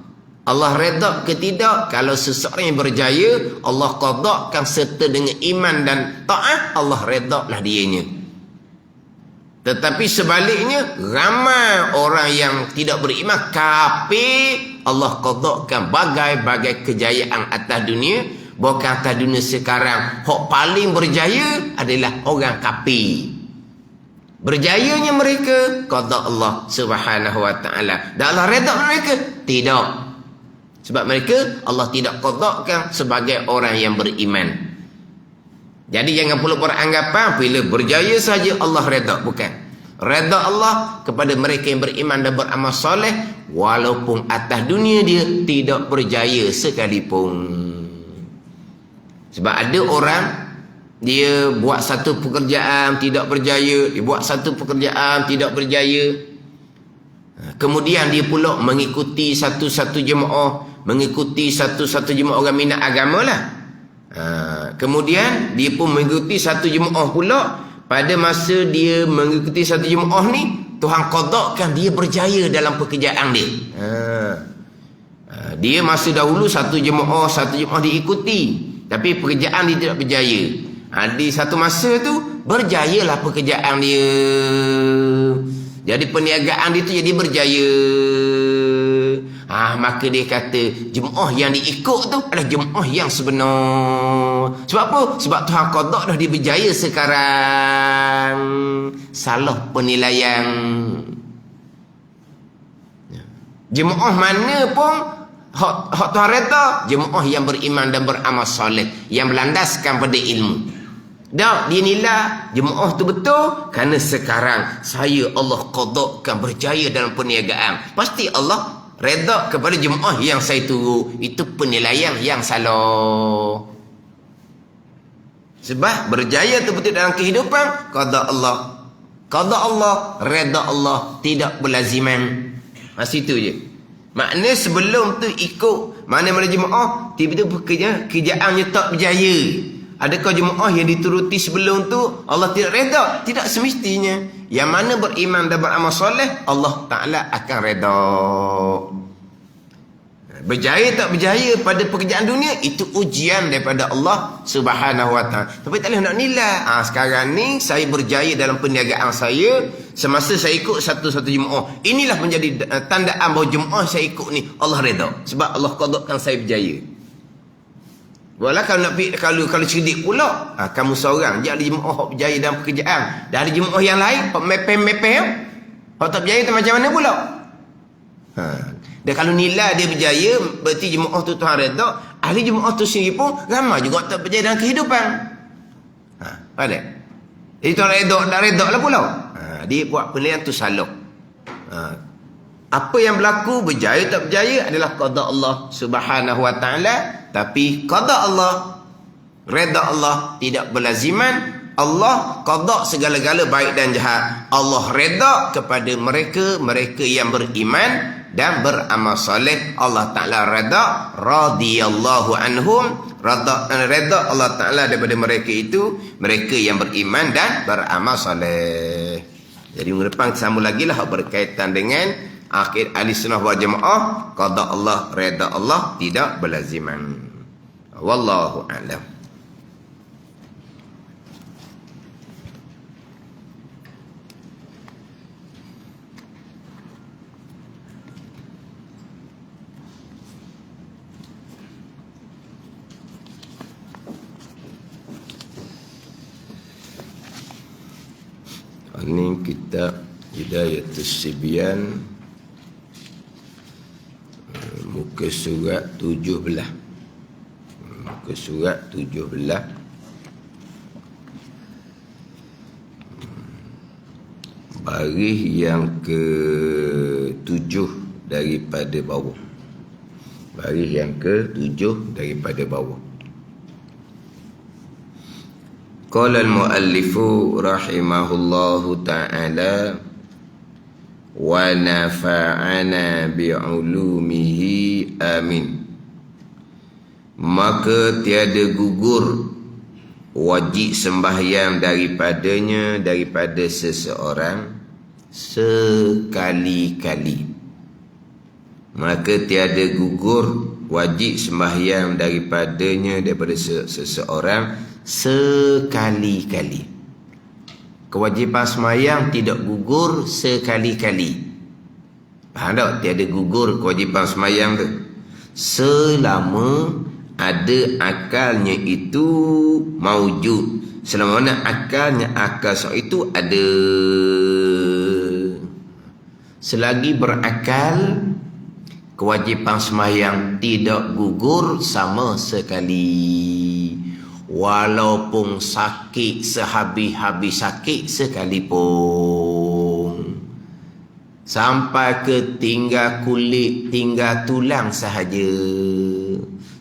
Allah reda ke tidak? Kalau seseorang yang berjaya, Allah qadakan serta dengan iman dan taat, Allah reda lah dianya. Tetapi sebaliknya, ramai orang yang tidak beriman, kafir, Allah qadakan bagai-bagai kejayaan atas dunia. Bukan atas dunia sekarang, hak paling berjaya adalah orang kafir. Berjayanya mereka qada Allah Subhanahu wa taala. Dan Allah reda mereka? Tidak. Sebab mereka Allah tidak qadakan sebagai orang yang beriman. Jadi jangan pula beranggapan bila berjaya saja Allah reda. Bukan. Reda Allah kepada mereka yang beriman dan beramal soleh walaupun atas dunia dia tidak berjaya sekalipun. Sebab ada orang dia buat satu pekerjaan tidak berjaya, dia buat satu pekerjaan tidak berjaya. Kemudian dia pula mengikuti satu-satu jemaah, mengikuti satu-satu jemaah orang minat agama lah. Kemudian dia pun mengikuti satu jemaah pula. Pada masa dia mengikuti satu jemaah ni, Tuhan qadakan dia berjaya dalam pekerjaan dia. Dia masa dahulu satu jemaah diikuti, tapi pekerjaan dia tidak berjaya. Di satu masa tu berjayalah pekerjaan dia. Jadi perniagaan dia tu jadi berjaya. Maka dia kata jemaah yang diikut tu adalah jemaah yang sebenar. Sebab apa? Sebab Tuhan qada dah dia berjaya sekarang. Salah penilaian. Jemaah mana pun hak Tuhan reda, jemaah yang beriman dan beramal soleh, yang berlandaskan pada ilmu. Dak dinilai jemaah tu betul kerana sekarang saya Allah qadakkan berjaya dalam perniagaan. Pasti Allah reda kepada jemaah yang saya tunggu. Itu penilaian yang salah. Sebab berjaya tu betul dalam kehidupan qada Allah. Qada Allah, reda Allah, tidak berlaziman. Situ je. Maknanya sebelum tu ikut mana-mana jemaah, tiba-tiba kerjaannya tak berjaya. Adakah jemaah yang dituruti sebelum tu Allah tidak reda? Tidak semestinya. Yang mana beriman dan beramal soleh, Allah Ta'ala akan reda. Berjaya tak berjaya pada pekerjaan dunia, itu ujian daripada Allah Subhanahu Wa Ta'ala. Tapi tak boleh nak nilai. Sekarang ni saya berjaya dalam perniagaan saya semasa saya ikut satu-satu jemaah. Inilah menjadi tandaan bahawa jemaah saya ikut ni Allah reda. Sebab Allah qadakkan saya berjaya. Walau kalau cerdik pula, kamu seorang je ada jemaah hak berjaya dalam pekerjaan. Dah ada jemaah yang lain hak mepeh-mepeh. Hak tak berjaya tu macam mana pula? Dan kalau nilai dia berjaya, berarti jemaah tu Tuhan reda. Ahli jemaah tu sendiri pun ramai juga tak berjaya dalam kehidupan. Ada. Jadi Tuhan reda, dah reda lah pula. Dia buat penilaian tu salah. Apa yang berlaku berjaya tak berjaya adalah qada Allah Subhanahu Wa Ta'ala. Tapi qada Allah, reda Allah tidak berlaziman. Allah qada segala-gala baik dan jahat. Allah reda kepada mereka yang beriman dan beramal soleh. Allah Ta'ala reda, radiyallahu anhum, reda Allah Ta'ala daripada mereka itu, mereka yang beriman dan beramal soleh. Jadi minggu depan sambung lagi lah berkaitan dengan akhir ahli sunnah wal jamaah. Qada Allah, reda Allah tidak berlaziman. Wallahu a'lam. Ini kitab Hidayatus Sibyan, muka surat 17. Muka surat 17. Baris yang ke-7 daripada bawah. Baris yang ke-7 daripada bawah. Qala al-muallifu rahimahullahu ta'ala wa nafa'ana bi'ulumihi amin. Maka tiada gugur wajib sembahyang daripada seseorang sekali-kali. Maka tiada gugur wajib sembahyang daripada seseorang sekali-kali. Kewajipan sembahyang tidak gugur sekali-kali. Faham tak? Tiada gugur kewajipan sembahyang tu selama ada akalnya itu maujud. Selama mana akalnya akal itu ada. Selagi berakal, kewajipan sembahyang tidak gugur sama sekali. Walaupun sakit sehabis-habis sakit sekalipun, sampai ke tinggal kulit, tinggal tulang sahaja,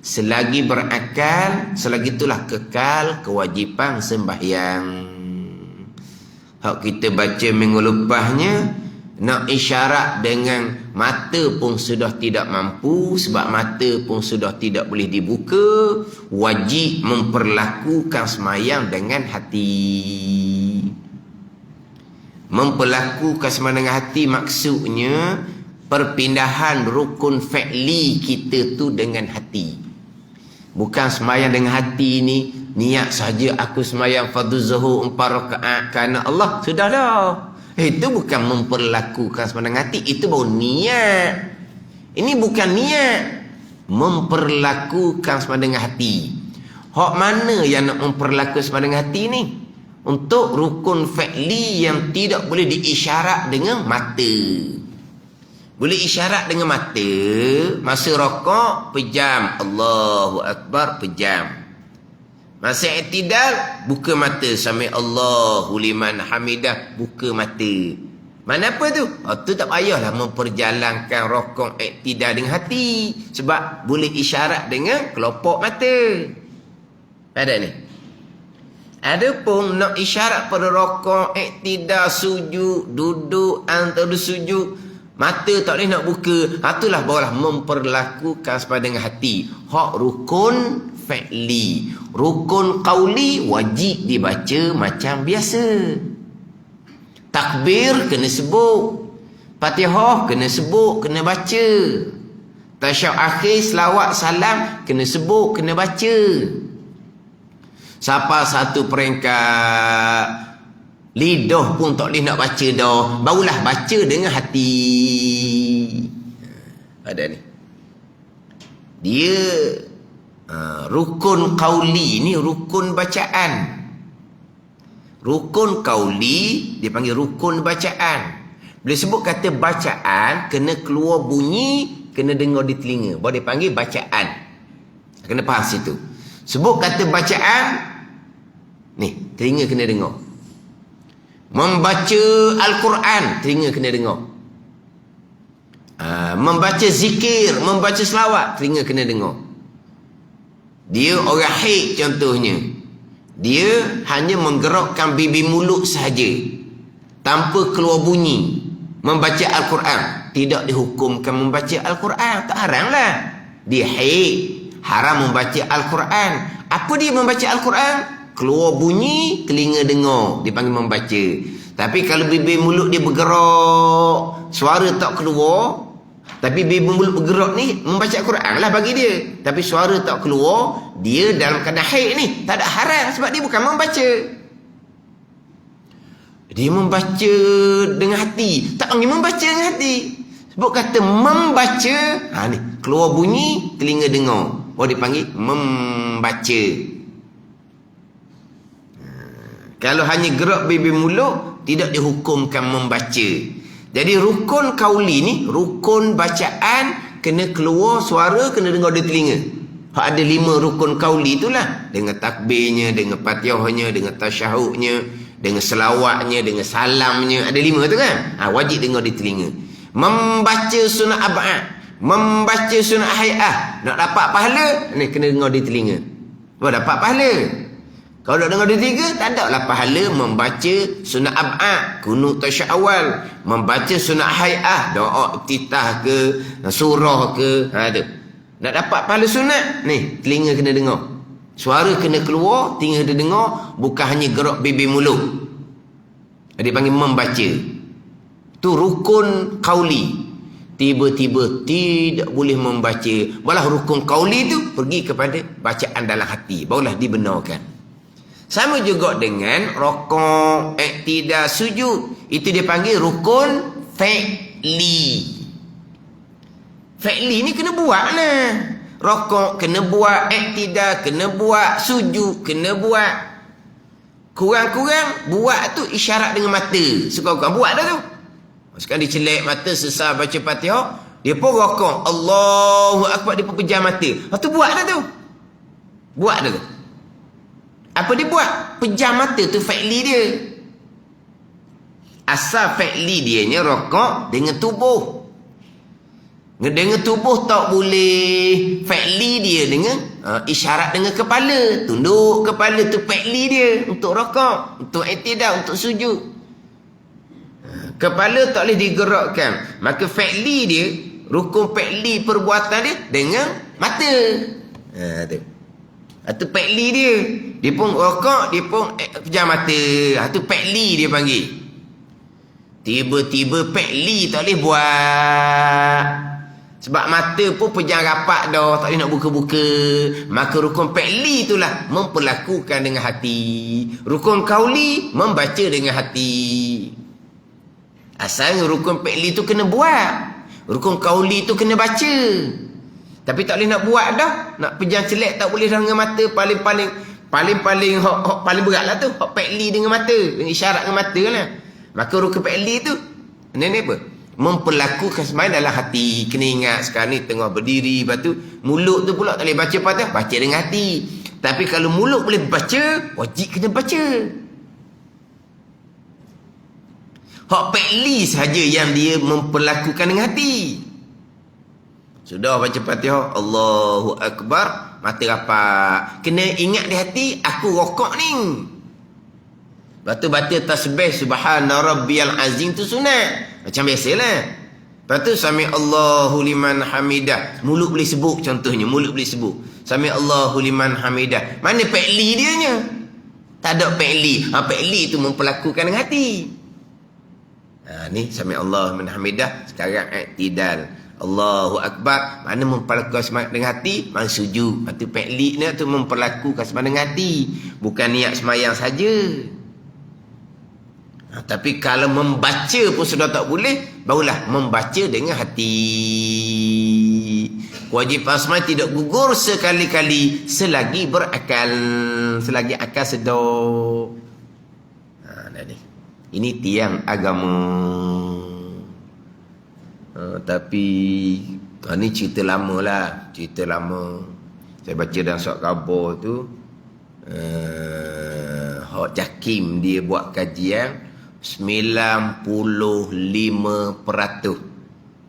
selagi berakal, selagi itulah kekal kewajipan sembahyang. Hak kita baca minggu lepasnya, nak isyarat dengan mata pun sudah tidak mampu, sebab mata pun sudah tidak boleh dibuka. Wajib memperlakukan sembahyang dengan hati. Memperlakukan sembahyang dengan hati maksudnya perpindahan rukun fi'li kita tu dengan hati. Bukan sembahyang dengan hati ni niat saja aku sembahyang fardhu zuhur 4 rakaat kerana Allah, sudah dah. Itu bukan memperlakukan sembahyang hati, itu baru niat. Ini bukan niat, memperlakukan sembahyang hati. Hak mana yang nak memperlakukan sembahyang hati ni? Untuk rukun fi'li yang tidak boleh diisyarat dengan mata. Boleh isyarat dengan mata. Masa rokok, pejam. Allahu Akbar, pejam. Masa i'tidal, buka mata. Sami Allahu liman hamidah, buka mata. Mana apa tu? Tu tak payahlah memperjalankan rokok i'tidal dengan hati. Sebab boleh isyarat dengan kelopak mata. Ada ni. Adapun nak isyarat pada rokok i'tidal, sujud, duduk, antara sujud, mata tak boleh nak buka. Itulah barulah memperlakukan sepada dengan hati. Hak rukun fi'li. Rukun qauli wajib dibaca macam biasa. Takbir kena sebut. Fatihah kena sebut, kena baca. Tasyahud akhir, selawat, salam kena sebut, kena baca. Siapa satu peringkat lidah pun tak boleh nak baca dah, barulah baca dengan hati. Ada ni. Dia rukun qauli ni rukun bacaan. Rukun qauli dia panggil rukun bacaan. Bila sebut kata bacaan, kena keluar bunyi, kena dengar di telinga, baru dia panggil bacaan. Kena faham situ. Sebut kata bacaan, ni telinga kena dengar. Membaca Al-Quran, telinga kena dengar. Membaca zikir, membaca selawat, telinga kena dengar. Dia orang haid contohnya. Dia hanya menggerakkan bibir mulut sahaja, tanpa keluar bunyi. Membaca Al-Quran, tidak dihukumkan membaca Al-Quran. Tak haram lah. Dia haid, haram membaca Al-Quran. Apa dia membaca Al-Quran? Keluar bunyi, telinga dengar, dipanggil membaca. Tapi kalau bibir mulut dia bergerak, suara tak keluar, tapi bibir mulut bergerak ni, membaca Al-Quran lah bagi dia. Tapi suara tak keluar, dia dalam keadaan haid ni, tak ada haram sebab dia bukan membaca. Dia membaca dengan hati, tak panggil membaca dengan hati. Sebut kata membaca, ni, keluar bunyi, telinga dengar, dipanggil membaca. Kalau hanya gerak bibir mulut, tidak dihukumkan membaca. Jadi rukun qauli ni, rukun bacaan, kena keluar suara, kena dengar di telinga. Hak ada 5 rukun qauli itulah. Dengan takbirnya, dengan fatihahnya, dengan tasyahudnya, dengan selawatnya, dengan salamnya. Ada 5 tu kan? Wajib dengar di telinga. Membaca sunat ab'ad, membaca sunat hay'ah. Nak dapat pahala, ni kena dengar di telinga. Dapat pahala. Kalau nak dengar di telinga, tak ada lah pahala membaca sunat ab'ad, kunut tasyahud awal, membaca sunat hay'ah, doa iftitah ke, surah ke, tu. Nak dapat pahala sunat, ni telinga kena dengar. Suara kena keluar, telinga kena dengar, bukan hanya gerak bibir mulut. Dia panggil membaca. Tu rukun qauli. Tiba-tiba tidak boleh membaca. Balah rukun qauli tu pergi kepada bacaan dalam hati, barulah dibenarkan. Sama juga dengan rokok, i'tidal, sujud. Itu dia panggil rukun fi'li. Fi'li ni kena buat lah. Rokok kena buat, i'tidal kena buat, sujud kena buat. Kurang-kurang buat tu isyarat dengan mata. Suka-suka buat dah tu. Sekarang dia celek mata, sesal baca Fatihah, dia pun rokok, Allahu Akbar, dia pun pejam mata. Tu buat dah tu. Buat dah tu. Apa dia buat? Pejam mata tu fi'li dia. Asal fi'li dia ni rokok dengan tubuh. Dengan tubuh tak boleh. Fi'li dia dengan isyarat dengan kepala. Tunduk kepala tu fi'li dia. Untuk rokok, untuk i'tidal, untuk sujud. Kepala tak boleh digerakkan. Maka fi'li dia, rukun fi'li perbuatan dia dengan mata. Tu. Itu fi'li dia. Dia pun rokok, dia pun pejam mata. Itu fi'li dia panggil. Tiba-tiba fi'li tak boleh buat. Sebab mata pun pejam rapat dah, tak boleh nak buka-buka. Maka rukun fi'li itulah memperlakukan dengan hati. Rukun qauli membaca dengan hati. Asalnya rukun fi'li tu kena buat. Rukun qauli tu kena baca. Tapi tak boleh nak buat dah. Nak pejam celek tak boleh dah dengan mata. Paling paling berat lah tu. Hak fi'li dengan mata. Dengan isyarat dengan mata lah. Maka rukun fi'li tu, ni apa? memperlakukan sembahyang dalam hati. Kena ingat sekarang ni tengah berdiri, lepas tu mulut tu pula tak boleh baca Fatihah, baca dengan hati. Tapi kalau mulut boleh baca, wajib kena baca. Hak pekli saja yang dia memperlakukan dengan hati. Sudah baca Fatihah, Allahu Akbar, mata rapat. Kena ingat di hati, aku rokok ni. Lepas tu baca tasbih Subhana Rabbiyal Azim tu sunat. Macam biasalah. Lepas tu Sami Allahu liman hamidah. Mulut boleh sebut contohnya. Mulut boleh sebut. Sami Allahu liman hamidah. Mana pekli dia nya? Tak ada pekli. Pekli tu memperlakukan dengan hati. Ni Sami Allahu liman hamidah. Sekarang i'tidal. Allahu Akbar. Mana memperlakukan semayang dengan hati? Mana sujud. Lepas tu pekli ni tu memperlakukan semayang dengan hati. Bukan niat semayang saja. Tapi kalau membaca pun sudah tak boleh, barulah membaca dengan hati. Kewajipan sembahyang tidak gugur sekali-kali selagi berakal, selagi akal sedar. Ini tiang agama. Tapi ini cerita lama lah, cerita lama. Saya baca dalam surat khabar tu, Hak Jakim dia buat kajian, 95%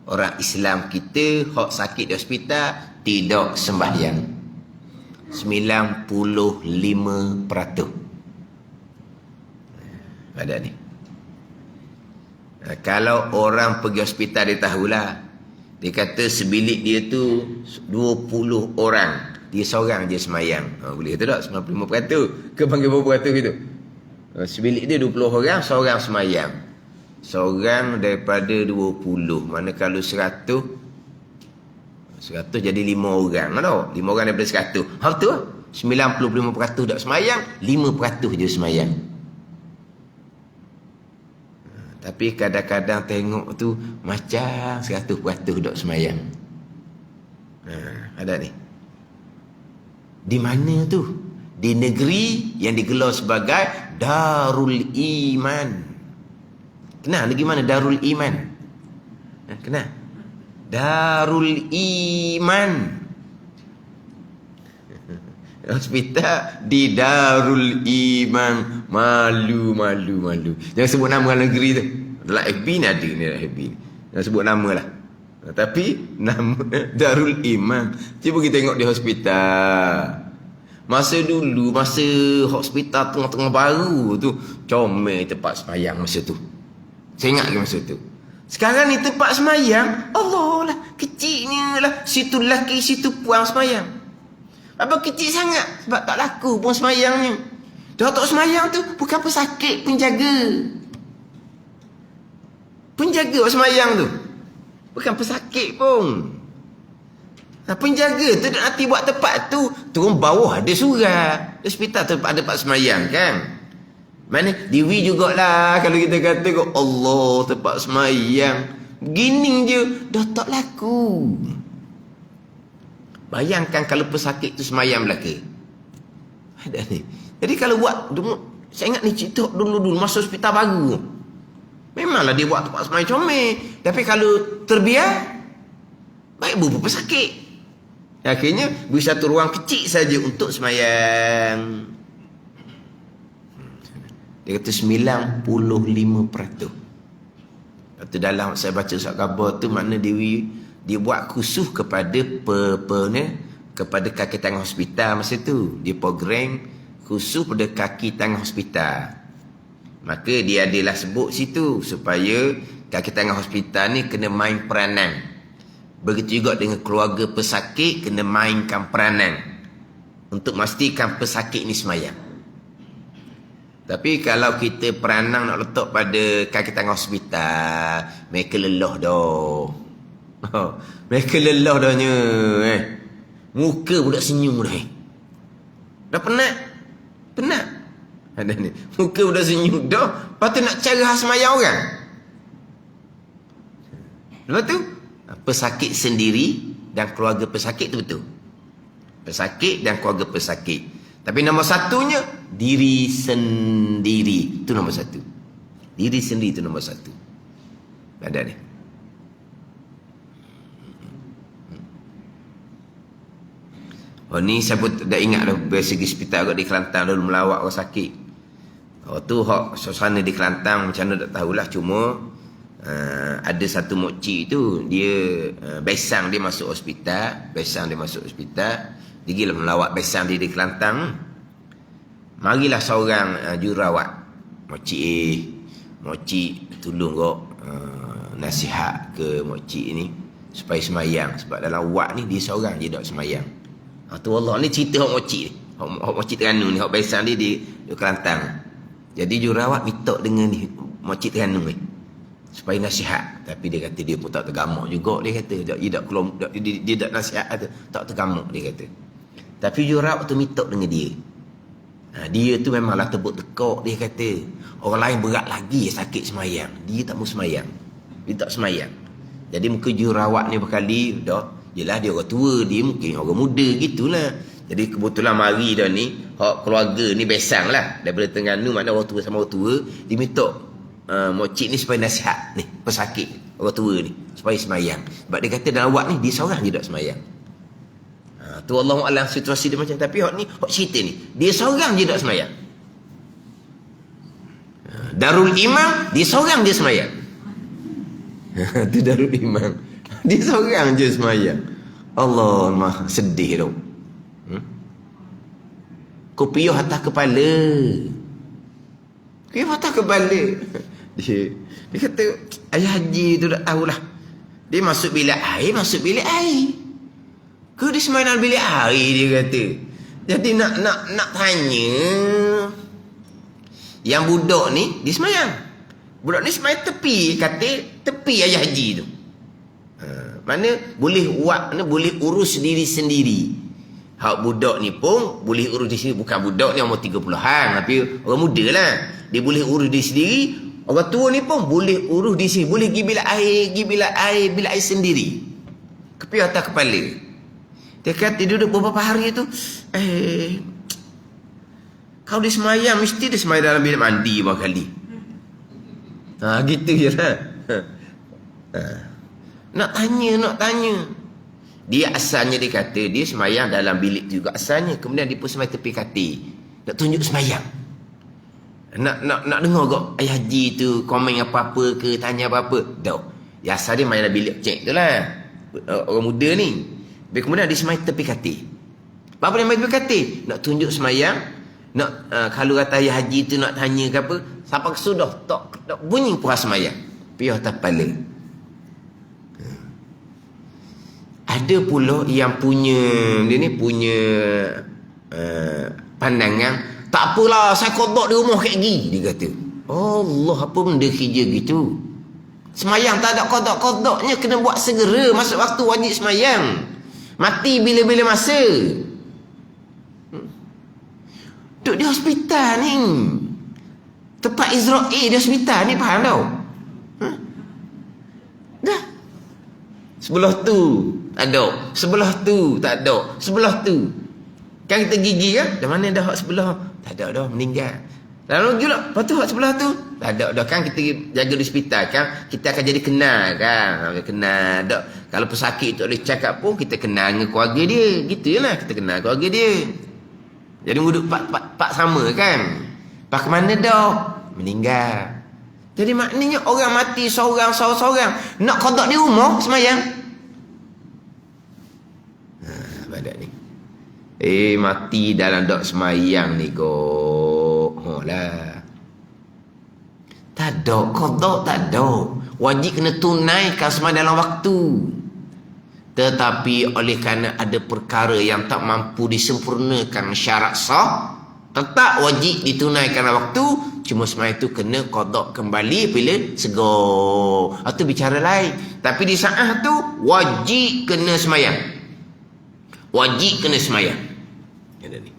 orang Islam kita hak sakit di hospital tidak sembahyang. 95%. Ada ni. Kalau orang pergi hospital dia tahulah. Dia kata sebilik dia tu 20 orang. Dia seorang je sembahyang. Boleh kata tak 95%? Ke panggil berapa peratus gitu? Sebilik dia 20 orang, seorang semayang. Seorang daripada 20. Mana kalau 100 jadi 5 orang. Ada 5 orang daripada 100. Betul? 95% tak semayang, 5% je semayang. Tapi kadang-kadang tengok tu macam 100% tak semayang. Ada ni. Di mana tu? Di negeri yang digelar sebagai Darul Iman. Kenal negeri mana Darul Iman? Kenal? Darul Iman. Hospital di Darul Iman. Malu. Jangan sebut nama negeri tu. Dalam FB ni ada ni, dalam FB ni. Jangan sebut nama lah. Tapi nama Darul Iman. Cuba kita tengok di hospital. Masa dulu, masa hospital tengah-tengah baru tu, comel tempat semayang masa tu. Saya ingat ke masa tu. Sekarang ni tempat semayang, Allah lah, kecilnya lah. Situ lelaki, situ puang semayang. Apa kecil sangat? Sebab tak laku pun semayangnya. Datuk semayang tu bukan pesakit, penjaga. Penjaga semayang tu. Bukan pesakit pun. Penjaga tu nanti buat tempat tu, turun bawah ada surat. Hospital tu ada tempat semayang kan. Mana diwi jugalah kalau kita kata Allah tempat semayang. Begini je dah tak laku. Bayangkan kalau pesakit tu semayang belaka. Ada ni. Jadi kalau buat, saya ingat ni cerita dulu masa hospital baru. Memanglah dia buat tempat semayang comel. Tapi kalau terbiar, baik beberapa pesakit. Akhirnya beri satu ruang kecil saja untuk semayang. Dia kata 95%. Lepas dalam saya baca surat khabar tu, makna dia buat khusus kepada kepada kaki tangan hospital masa tu. Dia program khusus pada kaki tangan hospital. Maka dia adalah sebut situ supaya kaki tangan hospital ni kena main peranan. Begitu juga dengan keluarga pesakit kena mainkan peranan untuk memastikan pesakit ni semayang. Tapi kalau kita peranan nak letak pada kaki tangan hospital, mereka lelah dah. Mereka lelah dahnya. Muka budak senyum dah. Dah penat. Penat. Ada ni. Muka budak senyum dah. Lepas tu nak cara semayang orang. Lepas tu pesakit sendiri dan keluarga pesakit tu betul. Pesakit dan keluarga pesakit. Tapi nombor satunya diri sendiri. Itu nombor satu. Diri sendiri itu nombor satu. Ada ni. Oh ni siapa tak ingat dah dari segi hospital agak di Kelantan dulu melawat orang sakit. Oh tu hak suasana di Kelantan macam mana tak tahulah, cuma ada satu mokcik tu dia besang dia masuk hospital, dia gila melawat besang dia di Kelantan. Marilah seorang jururawat, mokcik tolong kok nasihat ke mokcik ni supaya semayang, sebab dalam wad ni dia seorang je tak semayang. Tu Allah ni cerita hak mokcik ni, hak mokcik Terengganu ni, hak besang dia di Kelantan. Jadi jururawat minta dengan ni mokcik Terengganu ni supaya nasihat, tapi dia kata dia pun tak tergamak juga, dia kata dia tak nasihat tu, tak tergamak dia kata. Tapi jururawat tu minta dengan dia. Dia tu memanglah tebuk tekok, dia kata orang lain berat lagi sakit semayang, dia tak mau semayang, dia tak semayang. Jadi muka jururawat ni berkali dah, yelah dia orang tua, dia mungkin orang muda gitulah. Jadi kebetulan mari dah ni hak keluarga ni besang lah daripada Terengganu, makna orang tua sama orang tua, dia minta mokcik ni supaya nasihat ni pesakit orang tua ni supaya semayang, sebab dia kata dalam wad ni dia seorang je tak semayang. Tu Allahu a'lam situasi dia macam, tapi hak ni hak cerita ni dia seorang je tak semayang. Darul Imam dia seorang je semayang. Tu Darul Imam dia seorang je semayang. Allah mah sedih tu. Kopiah atas kepala. Kopiah atas kepala. Dia kata ayah haji tu tak tahulah. Dia masuk bilik air. Ke dia semayang dalam bilik air, dia kata. Jadi nak tanya, yang budak ni dia semayang. Budak ni semayang tepi, kata tepi ayah haji tu. Mana boleh boleh urus diri sendiri. Hak budak ni pun boleh urus diri sendiri. Bukan budak ni umur 30-an, tapi orang muda lah. Dia boleh urus diri sendiri. Orang tua ni pun boleh urus diri sendiri. Boleh pergi bilik air sendiri. Kepi atas kepala. Dia kata duduk beberapa hari tu, kalau dia semayang, mesti dia semayang dalam bilik mandi beberapa kali. Gitu je lah. Nak tanya. Dia asalnya dia kata dia semayang dalam bilik tu juga asalnya. Kemudian dia pun semayang tepi katil. Nak tunjuk semayang. Nak dengar kok ayah haji tu komen apa-apa ke, tanya apa-apa. Tak. Dia asal dia main dalam bilik cek tu lah. Orang muda ni. Kemudian dia semayang tepi katil. Apa dia main tepi katil? Nak tunjuk semayang. Nak kalau kata ayah haji tu nak tanya ke apa, sampai sudah tak bunyi puas semayang. Piah atas kepala. Ada pula yang punya pandangan, tak apalah saya kodok di rumah kayak gini, dia kata. Allah, apa benda kerja gitu? Semayang tak ada kodok-kodoknya, kena buat segera masuk waktu wajib semayang. Mati bila-bila masa. Duduk di hospital ni. Tempat Israel di hospital ni, faham tau? Dah. Sebelah tu tak ada, sebelah tu tak ada, sebelah tu. Kan kita gigi kan? Dah mana dah hak sebelah? Tak ada dah, meninggal. Lalu pula, lepas tu hak sebelah tu tak ada dah. Kan kita jaga di hospital kan, kita akan jadi kenal kan. Kenal dak. Kalau pesakit tu boleh cakap pun, kita kenal dengan keluarga dia. Gitu je lah, kita kenal keluarga dia. Jadi duduk pak sama kan. Pak ke mana dah? Meninggal. Jadi maknanya orang mati seorang. Nak qada di rumah semayang. Badak ni. Mati dalam dak semayang ni kok. Lah. Tak ada qada, tak ada. Wajib kena tunaikan semua dalam waktu. Tetapi oleh kerana ada perkara yang tak mampu disempurnakan syarat sah, tetap wajib ditunaikan dalam waktu. Cuma semua itu kena qada kembali bila segar. Itu bicara lain. Tapi di saat tu wajib kena semayang. Wajib kena semayang. Ada ni.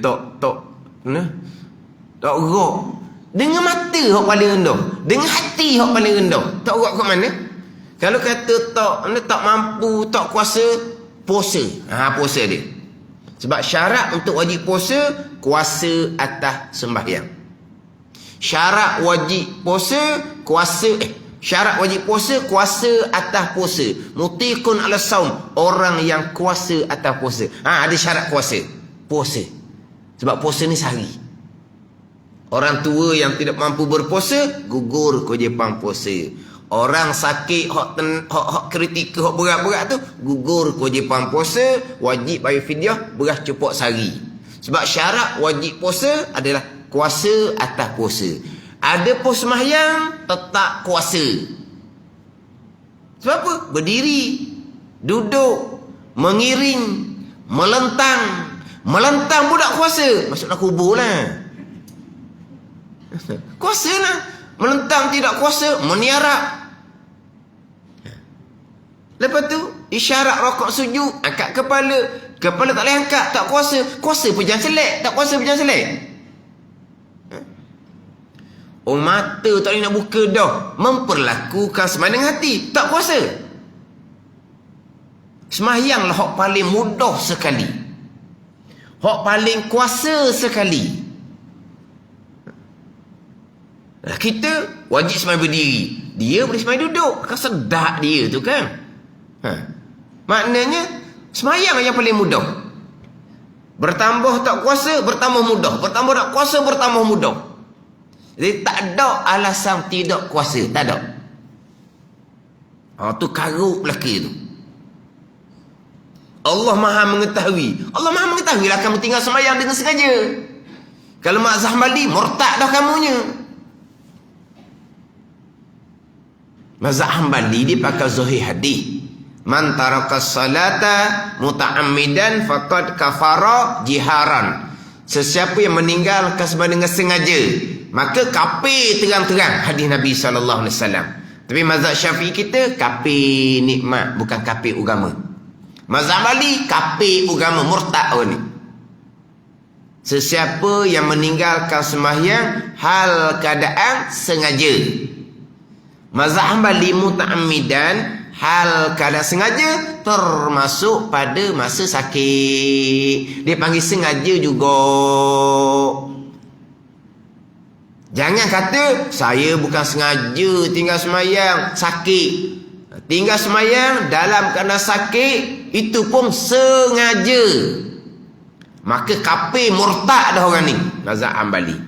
Tak gerak. Dengan mata hak paling rendah, dengan hati hak paling rendah. Tak gerak ke mana? Kalau kata tak mampu, tak kuasa, puasa. Puasa dia. Sebab syarat untuk wajib puasa, kuasa atas sembahyang. Syarat wajib puasa, Syarat wajib puasa, kuasa atas puasa. Mutiqun ala saum, orang yang kuasa atas puasa. Ada syarat kuasa. Puasa. Sebab puasa ni sehari. Orang tua yang tidak mampu berpuasa, gugur kewajipan puasa. Orang sakit hak kritikal, hak berat-berat tu, gugur kewajipan puasa, wajib bayar fidyah, beras cukup sehari. Sebab syarat wajib puasa adalah kuasa atas puasa. Ada pun sembahyang tetap kuasa. Sebab apa? Berdiri, duduk, mengiring, melentang. Melentang pun tak kuasa. Masuklah kubur lah. Kuasa lah. Melentang tidak kuasa, meniarap. Lepas tu isyarat rokok sujud, angkat kepala. Kepala tak boleh angkat, tak kuasa. Kuasa pun jangan selek, tak kuasa pun jangan selek. Oh, mata tak boleh nak buka dah, memperlakukan sembahyang hati, tak kuasa. Sembahyanglah hak paling mudah sekali, hak paling kuasa sekali. Kita wajib sembahyang berdiri, dia boleh sembahyang duduk, kan sedap dia tu kan. Maknanya sembahyang yang paling mudah. Bertambah tak kuasa, bertambah mudah. Bertambah tak kuasa, bertambah mudah. Jadi tak ada alasan tidak kuasa, tak ada. Tu karuk belaka tu. Allah Maha mengetahui. Allah Maha mengetahui lah kamu tinggal sembahyang dengan sengaja. Kalau mazhab Hambali, murtad dah kamunya. Mazhab Hambali dia pakai zahir hadis. Man tarakas salata muta'ammidan faqad kafara jiharan. Sesiapa yang meninggalkan sembahyang dengan sengaja, maka kafir terang-terang, hadis Nabi sallallahu alaihi wasallam. Tapi mazhab Syafi'i kita kafir nikmat, bukan kafir agama. Mazhab Hambali kafir agama, murtad orang ni. Sesiapa yang meninggalkan sembahyang hal keadaan sengaja. Mazhab Hambali muta'ammidan, hal keadaan sengaja, termasuk pada masa sakit. Dia panggil sengaja juga. Jangan kata saya bukan sengaja tinggal sembahyang, sakit. Tinggal sembahyang dalam keadaan sakit, itu pun sengaja. Maka kafir murtad dah orang ni. Mazhab Hambali.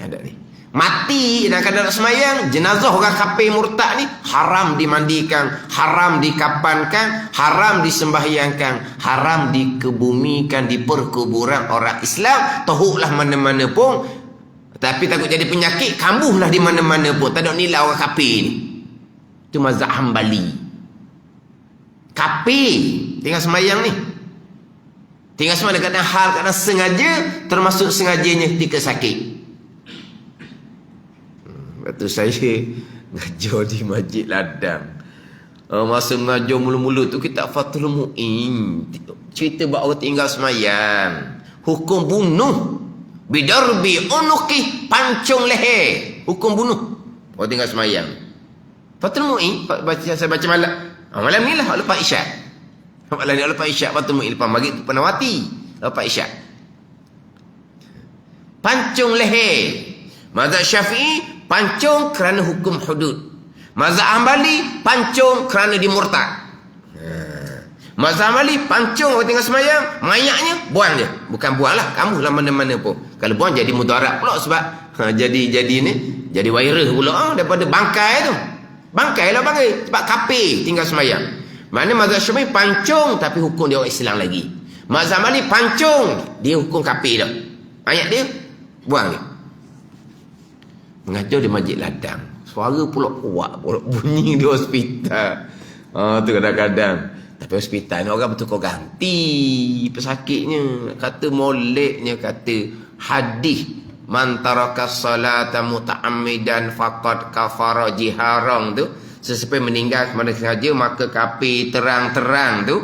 Ada ni. Mati dalam keadaan sembahyang, jenazah orang kafir murtad ni haram dimandikan, haram dikapankan, haram disembahyangkan, haram dikebumikan di perkuburan orang Islam. Tohuklah mana-mana pun, tapi takut jadi penyakit, kambuhlah di mana-mana pun, tak ada nilai orang kafir ni. Itu mazhab Hambali. Kafir tinggal sembahyang ni, tinggal sembahyang dalam hal keadaan sengaja, termasuk sengajanya ketika sakit. Waktu saya ngajar di Masjid Ladang, masa mengajar mula-mula tu kita Fathul Mu'in, cerita buat orang tinggal semayang, hukum bunuh, bidarbi unuki, pancung leher, hukum bunuh orang tinggal semayang. Fathul Mu'in saya baca malam, malam ni lah lepas isyak, malam ni lepas isyak, Fathul Mu'in lepas maghrib Panawati, lepas isyak, pancung leher. Mazhab Syafi'i pancung kerana hukum hudud. Mazhab Hambali pancung kerana dimurtad. Mazhab Hambali pancung orang tinggal semayang, mayatnya buang je. Bukan buang lah, kamu lah mana-mana pun. Kalau buang jadi mudarat pula, sebab jadi ni jadi viral pula daripada bangkai tu. Bangkai lah bangkai, sebab kafir tinggal semayang. Mana mazhab Syafi'i pancung tapi hukum dia orang Islam lagi. Mazhab Hambali pancung, dia hukum kafir dah. Mayat dia buang je. Mengajar di Masjid Ladang, suara pula kuat, pula bunyi di hospital. Tu kadang-kadang. Tapi hospital ni orang bertukar ganti pesakitnya. Kata moleknya, kata hadis man tarakas salata muta'ammidan faqad kafara jiharan tu, sesiapa meninggal kepada sengaja maka kafir terang-terang tu,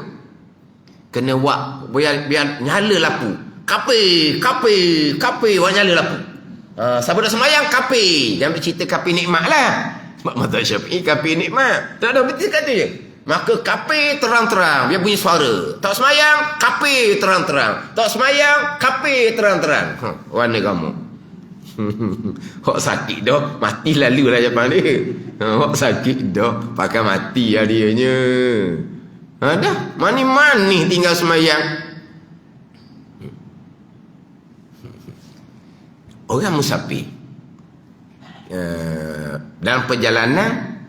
kena buat biar nyala lampu. Kafir buat nyala lampu. Siapa nak sembahyang kafir, jangan cerita kafir nikmat lah. Sebab mazhab Syafi'i kafir nikmat, tak ada betul kata je. Maka kafir terang-terang, biar bunyi suara. Tak sembahyang kafir terang-terang, tak sembahyang kafir terang-terang. Warna kamu Hok sakit dah, mati lalu lah Jepang ni. Hok sakit dah, pakai mati lah dianya. Dah, mani-mani tinggal semayang. Orang musafir dalam perjalanan,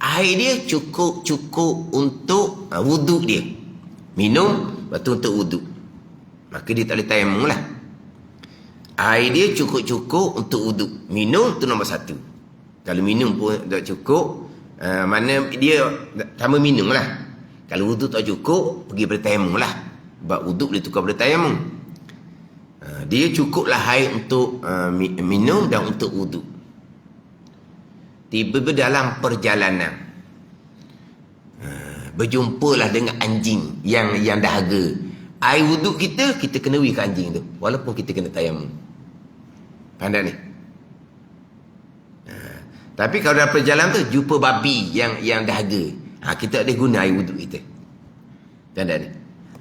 air dia cukup untuk wuduk dia. Minum, lepas tu untuk wuduk. Maka dia tak boleh tayamum lah. Air dia cukup untuk wuduk. Minum tu nombor satu. Kalau minum pun tak cukup, mana dia sama minum lah. Kalau wuduk tak cukup, pergi pada tayamum lah. Sebab wuduk boleh tukar pada tayamum. Dia cukuplah air untuk minum dan untuk wuduk. Tiba-tiba dalam perjalanan, berjumpalah dengan anjing yang dahaga. Air wuduk kita kena beri ke anjing tu, walaupun kita kena tayamum. Pandai ni. Tapi kalau dalam perjalanan tu jumpa babi yang dahaga, kita ada guna air wuduk kita. Pandai ni.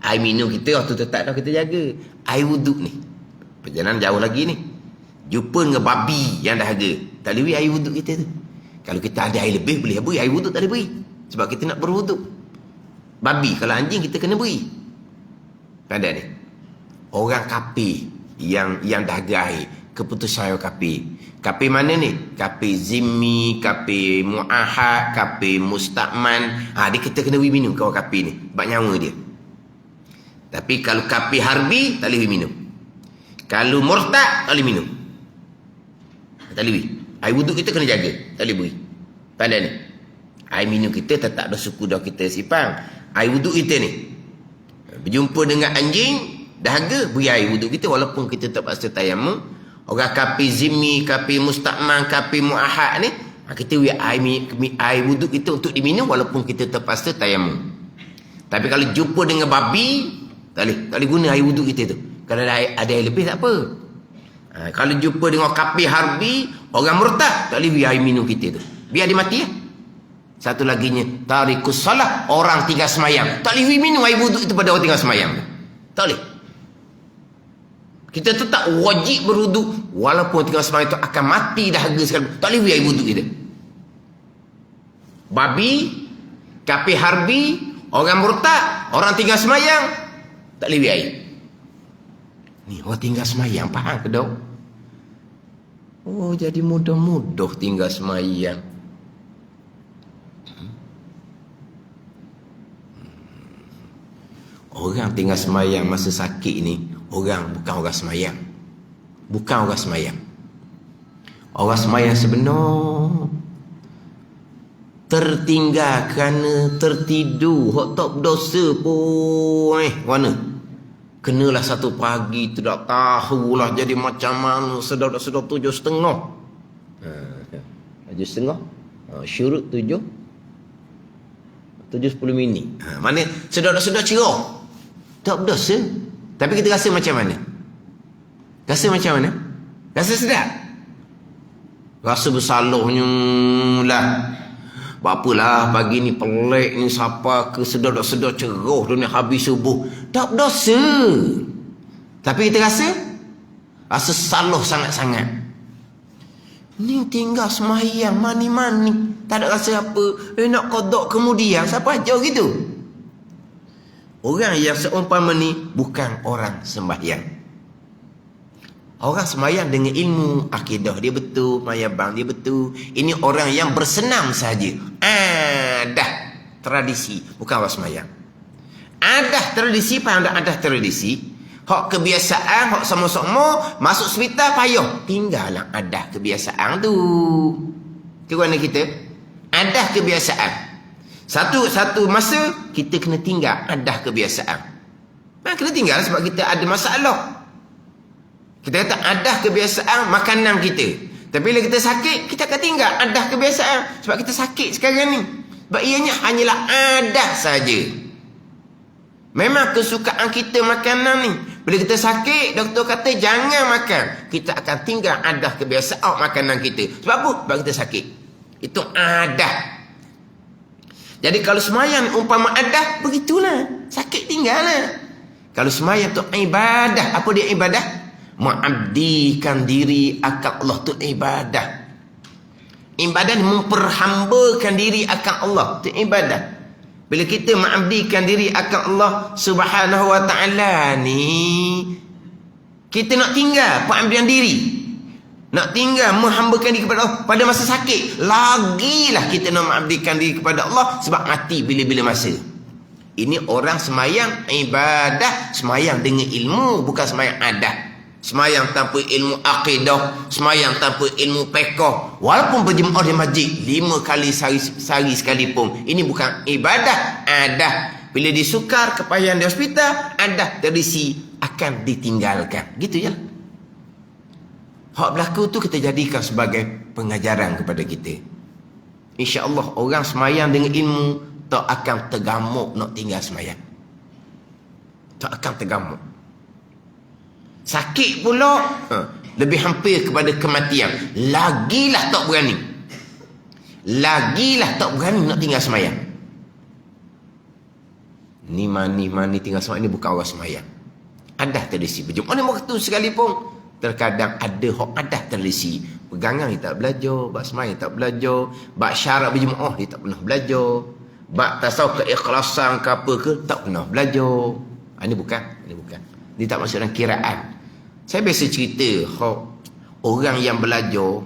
Air minum kita waktu tu tak dah kita jaga. Air wuduk ni, perjalanan jauh lagi ni, jumpa dengan babi yang dahaga, tak boleh beri air wuduk kita tu. Kalau kita ada air lebih boleh beri, air wuduk tak boleh beri, sebab kita nak berwuduk. Babi, kalau anjing kita kena beri. Ada ni orang kafir yang dahaga air, keputusan orang kafir. Kafir mana ni? Kafir zimmi, kafir muahad, kafir musta'man. Dia kita kena beri minum ke orang kafir ni, sebab nyawa dia. Tapi kalau kafir harbi tak boleh beri minum. Kalau murtad tak boleh minum. Tak boleh beri. Air wuduk kita kena jaga, tak boleh beri. Pandai ni. Air minum kita tetap dah suku dah kita sipang. Air wuduk kita ni, berjumpa dengan anjing dahaga, beri air wuduk kita walaupun kita terpaksa tayamum. Orang kafir zimmi, kafir musta'man, kafir muahad ni, kita beri air wuduk kita untuk diminum walaupun kita terpaksa tayamum. Tapi kalau jumpa dengan babi, tak boleh guna air wuduk kita tu. Kalau ada air lebih tak apa. Kalau jumpa dengan kafir harbi, orang murtad, tak boleh beri air minum kita tu, biar dia mati ya. Satu laginya, tarikus salah, orang tinggal semayang, tak boleh minum air wuduk itu pada orang tinggal semayang. Tak boleh. Kita tu tak wajib berwuduk, walaupun tinggal semayang itu akan mati dahaga sekali, tak boleh air wuduk kita. Babi, kafir harbi, orang murtad, orang tinggal semayang, tak boleh air. Ni orang tinggal semayang, faham ke dok? Oh, jadi mudah-mudah tinggal semayang. Orang tinggal semayang masa sakit ni, bukan orang semayang. Bukan orang semayang. Orang semayang sebenar tertinggal kerana tertidur, hok tak berdosa pun. Mana? Kenalah satu pagi tidak tahulah jadi macam mana, sedar 7:30. 7:30. Syurut 7:10 minit. Mana sedar cerah. Tak berdosa. Tapi kita rasa macam mana? Rasa macam mana? Rasa sedap? Rasa bersalahnya lah. Apalah pagi ni pelik ni, siapa ke sedar cerah dunia habis subuh. Tak berdosa. Tapi kita rasa salah sangat-sangat. Ni tinggal semayang mani-mani, tak ada rasa apa. Nak qada kemudian, siapa ajar gitu? Orang yang seumpama ni bukan orang sembahyang. Orang sembahyang dengan ilmu akidah dia betul, mayabang dia betul. Ini orang yang bersenam saja. Dah tradisi, bukan orang sembahyang. Ada tradisi, faham tak? Ada tradisi. Hak kebiasaan, hak sama-sama masuk hospital payah. Tinggallah ada kebiasaan tu. Ke mana kita? Ada kebiasaan. Satu masa kita kena tinggal ada kebiasaan. Kena tinggal sebab kita ada masalah. Kita kata ada kebiasaan makanan kita. Tapi bila kita sakit, kita akan tinggal ada kebiasaan sebab kita sakit sekarang ni. Sebab ianya hanyalah ada saja. Memang kesukaan kita makanan ni. Bila kita sakit, doktor kata jangan makan. Kita akan tinggal ada kebiasaan makanan kita. Sebab apa? Sebab kita sakit. Itu ada. Jadi kalau semayang umpama ada, begitulah. Sakit tinggallah. Kalau semayang tu ibadah. Apa dia ibadah? Mengabdikan diri akan Allah tu ibadah. Ibadah memperhambakan diri akan Allah tu ibadah. Bila kita mengabdikan diri akan Allah Subhanahu wa ta'ala ni, kita nak tinggal pengabdian diri, nak tinggal menghambakan diri kepada Allah pada masa sakit, lagilah kita nak mengabdikan diri kepada Allah sebab mati bila-bila masa. Ini orang semayang ibadah, semayang dengan ilmu, bukan semayang adat. Semayang tanpa ilmu akidah, semayang tanpa ilmu fiqh, walaupun berjemaah di masjid 5 kali sehari sekalipun, ini bukan ibadah, adah. Bila disukar kepayahan di hospital, adah terisi akan ditinggalkan. Gitu je lah. Hak berlaku tu kita jadikan sebagai pengajaran kepada kita. InsyaAllah orang semayang dengan ilmu tak akan tergamuk nak tinggal semayang. Tak akan tergamuk. Sakit pula lebih hampir kepada kematian, lagilah tak berani, lagilah tak berani nak tinggal semayang. Ni mani tinggal semayang ni bukan orang semayang. Ada tradisi berjemaah ni waktu sekalipun, terkadang ada hak ada tradisi pegangan dia tak belajar, bab semayang tak belajar, bab syarat berjemaah dia tak pernah belajar, bab tasawuf keikhlasan ke apa ke tak pernah belajar. Ini bukan, dia tak masuk dalam kiraan. Saya biasa cerita orang yang belajar,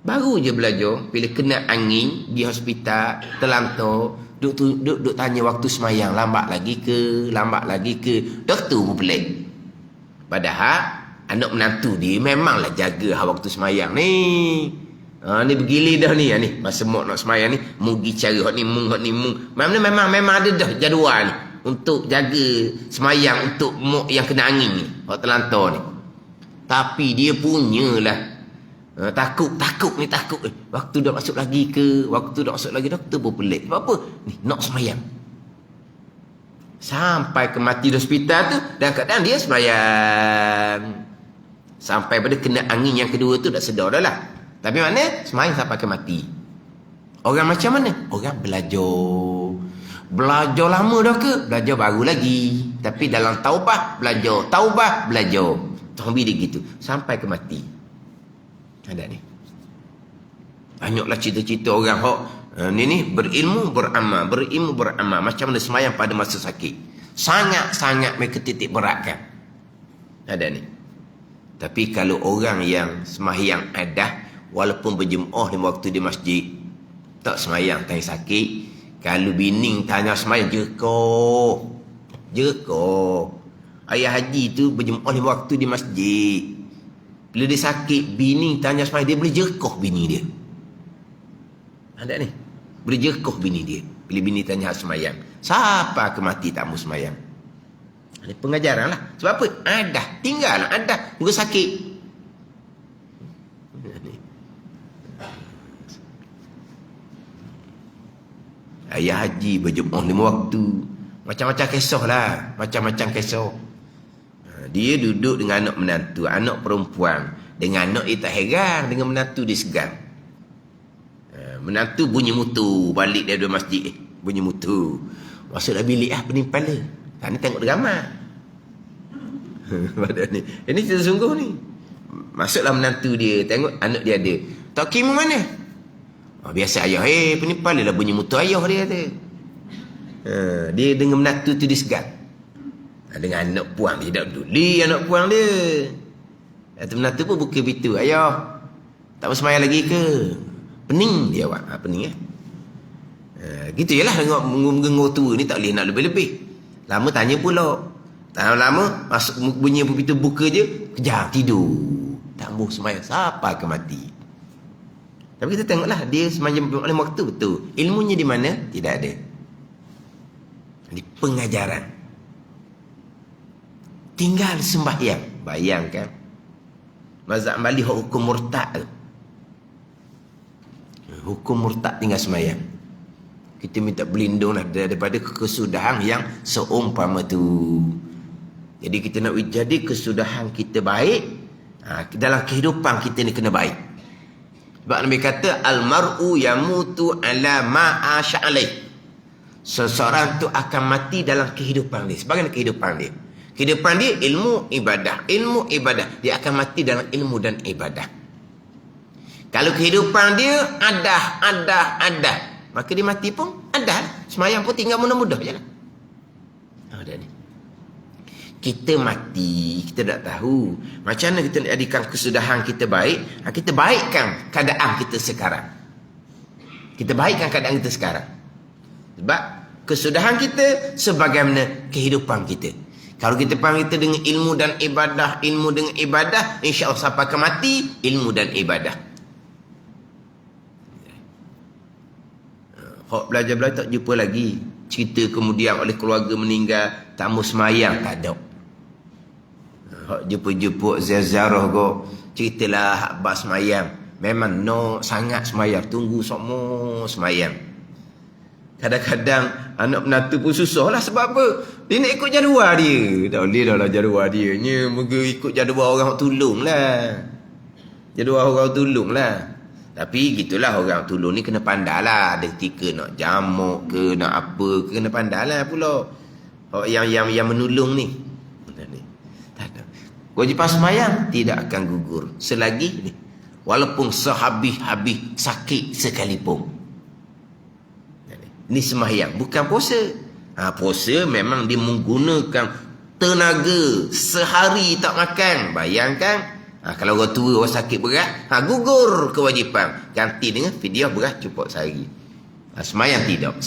baru je belajar, bila kena angin di hospital, terlantar, duk tanya waktu semayang, lambat lagi ke, doktor pun pelik. Padahal anak menantu dia memanglah jaga waktu semayang ni. Ni bergili dah ni, masa mak nak semayang ni, mugi cari hak ni mung. Memang ada dah jadual ni untuk jaga semayang untuk mak yang kena angin ni, hak terlantar ni. Tapi dia punyalah takut. Waktu dah masuk lagi ke, doktor pun pelik. Sebab apa? Ni nak semayang. Sampai ke mati di hospital tu, dan kadang dia semayang. Sampai pada kena angin yang kedua tu dah sedar dah lah. Tapi mana? Semayang sampai ke mati. Orang macam mana? Orang belajar. Belajar lama dah ke? Belajar baru lagi. Tapi dalam taubah, belajar. Hobi dia gitu sampai ke mati. Ada ni banyaklah cerita-cerita orang hok ni berilmu beramal macam mana semayang pada masa sakit, sangat mereka titik beratkan. Ada ni. Tapi kalau orang yang semayang adah, walaupun berjemaah 5 waktu di masjid, tak semayang tanya sakit, kalau bini tanya semayang jeko. Ayah haji tu berjemaah 5 waktu di masjid. Bila dia sakit, bini tanya semayang, dia boleh jerkoh bini dia. Ada ni. Boleh jerkoh bini dia. Bila bini tanya semayang. Siapa ke mati tak mau semayang? Ini pengajaran lah. Sebab apa? Adah. Tinggal lah. Adah. Muka sakit. Ayah haji berjemaah 5 waktu. Macam-macam kisah lah. Dia duduk dengan anak menantu, anak perempuan. Dengan anak dia tak heran, dengan menantu dia segan. Menantu bunyi mutu, balik dari masjid. Bunyi mutu. Masuklah bilik pening kepala. Ni tengok drama. Ini cerita sungguh ni. Masuklah menantu dia, tengok anak dia ada. Tak kimu mana? Biasa ayah, pening kepala lah bunyi mutu ayah dia kata. Dia dengan menantu tu dia segan. Dengan anak puang dia tak peduli anak puang dia. Anak menantu pun buka pintu. Ayah, tak mau semayang lagi ke? Pening dia awak. Pening gitu je lah. Tengok tua ni tak boleh nak lebih-lebih. Lama tanya pula. Tak lama masuk bunyi pintu buka je, kejar tidur. Tak mau semayang. Siapa akan mati? Tapi kita tengoklah dia semayang waktu betul. Ilmunya di mana? Tidak ada. Ini pengajaran. Tinggal sembahyang. Bayangkan. Mazhab Malik hukum murtad. Hukum murtad tinggal sembahyang. Kita minta berlindung daripada kesudahan yang seumpama tu. Jadi kita nak jadi kesudahan kita baik. Dalam kehidupan kita ni kena baik. Sebab Nabi kata al-mar'u yamutu ala ma'asha alaih. Seseorang tu akan mati dalam kehidupan dia. Sebagai kehidupan dia. Kehidupan dia ilmu ibadah. Ilmu ibadah. Dia akan mati dalam ilmu dan ibadah. Kalau kehidupan dia ada, maka dia mati pun ada. Semayang pun tinggal mudah-mudah je lah. Dah ni. Kita mati, kita tak tahu macam mana kita nak jadikan kesudahan kita baik. Kita baikkan keadaan kita sekarang. Kita baikkan keadaan kita sekarang. Sebab kesudahan kita sebagaimana kehidupan kita. Kalau kita faham kita dengan ilmu dan ibadah, insya-Allah sampai ke mati ilmu dan ibadah. Hak belajar-belajar tak jumpa lagi. Cerita kemudian oleh keluarga meninggal, tamu semayang tak ada. Hak jumpa-jumpa ziarah kau, ceritalah hak bas semayang. Memang no sangat semayang, tunggu semua semayang. Kadang-kadang anak menantu pun susah lah. Sebab apa? Dia nak ikut jadual dia. Tak boleh dah lah jadual dia. Moga ikut jadual orang tolong lah. Jadual orang tolong lah. Tapi gitulah, orang tolong ni kena pandai lah. Ada ketika nak jamuk ke, nak apa ke, kena pandai lah pula. Yang menolong ni. Tak ada. Kewajipan semayang tidak akan gugur. Selagi ni. Walaupun sehabis-habis sakit sekalipun. Ini sembahyang, bukan puasa. Puasa memang dia menggunakan tenaga sehari tak makan. Bayangkan, kalau orang tua, orang sakit berat, gugur kewajipan. Ganti dengan fidyah berat cukup sehari. Sembahyang tidak.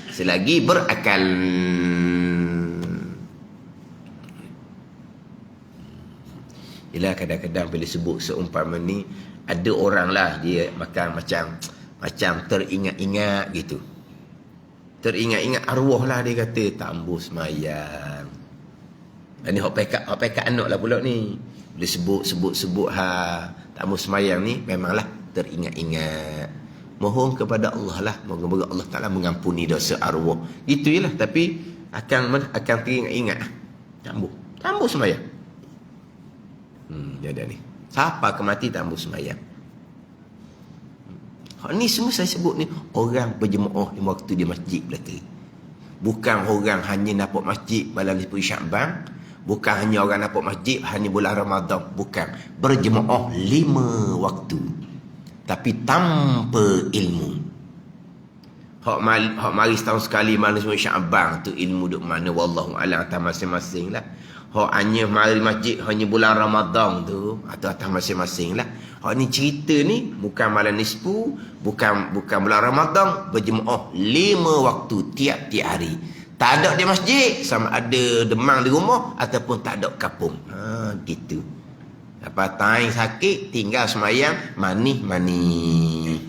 Selagi berakal. Yelah, kadang-kadang bila sebut seumpama ni, ada orang lah dia makan macam teringat-ingat gitu. Teringat-ingat arwah lah dia kata, tambuh semayang. Ini hak pekat anak lah pula ni. Bila sebut tambuh semayang ni, memanglah teringat-ingat. Mohon kepada Allah lah. Moga-moga Allah Ta'ala mengampuni dosa arwah. Itu je lah. Tapi akan teringat-ingat. Tambuh semayang. Dia ni. Siapa ke mati tambuh semayang. Ni semua saya sebut ni orang berjemaah di waktu di masjid belaka. Bukan orang hanya dapat masjid malam 10 Syakban, bukan hanya orang dapat masjid hanya bulan Ramadan, bukan. Berjemaah 5 waktu. Tapi tanpa ilmu. Hak mari setahun sekali malam 10 Syakban tu ilmu duk mana wallahu a'lam atas masing-masing lah. Hak hanya mari masjid hanya bulan Ramadan tu atau atas masing-masing lah. Hak ni cerita ni bukan malam nisfu, bukan bulan Ramadan, berjemaah 5 waktu tiap-tiap hari. Tak ada di masjid, sama ada demam di rumah ataupun tak ada kapung. Gitu. Lepas taing sakit, tinggal semayang manis-manis.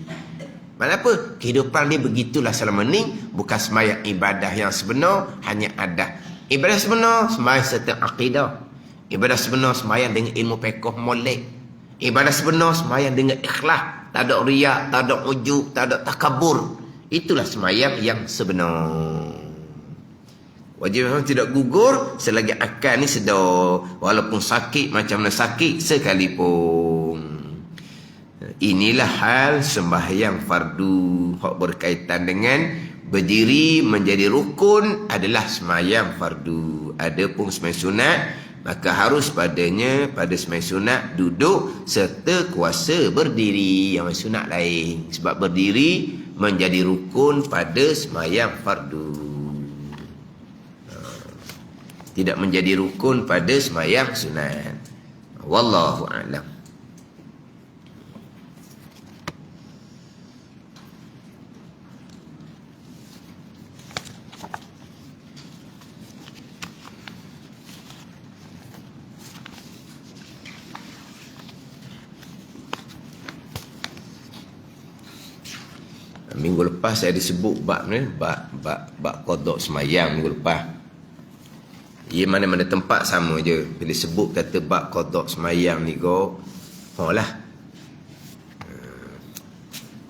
Mana apa? Kehidupan dia begitulah selama ni. Bukan semayang ibadah yang sebenar, hanya ada. Ibadah sebenar, semayang serta akidah. Ibadah sebenar, semayang dengan ilmu fiqh molek. Ibadah sebenar, semayang dengan ikhlas. Tak ada riak, tak ada ujub, tak ada takabur. Itulah semayang yang sebenar. Wajib memang tidak gugur selagi akal ni sedar. Walaupun sakit macam mana sakit sekalipun. Inilah hal sembahyang fardu. Hak berkaitan dengan berdiri menjadi rukun adalah sembahyang fardu. Adapun sembahyang sunat, maka harus padanya pada sembahyang sunat duduk serta kuasa berdiri. Yang sunat lain. Sebab berdiri menjadi rukun pada sembahyang fardu. Tidak menjadi rukun pada sembahyang sunat. Wallahu a'lam. Minggu lepas saya disebut bab ni, bab qada semayang minggu lepas. Ia mana-mana tempat sama je. Bila sebut kata bab qada semayang ni kau, lah.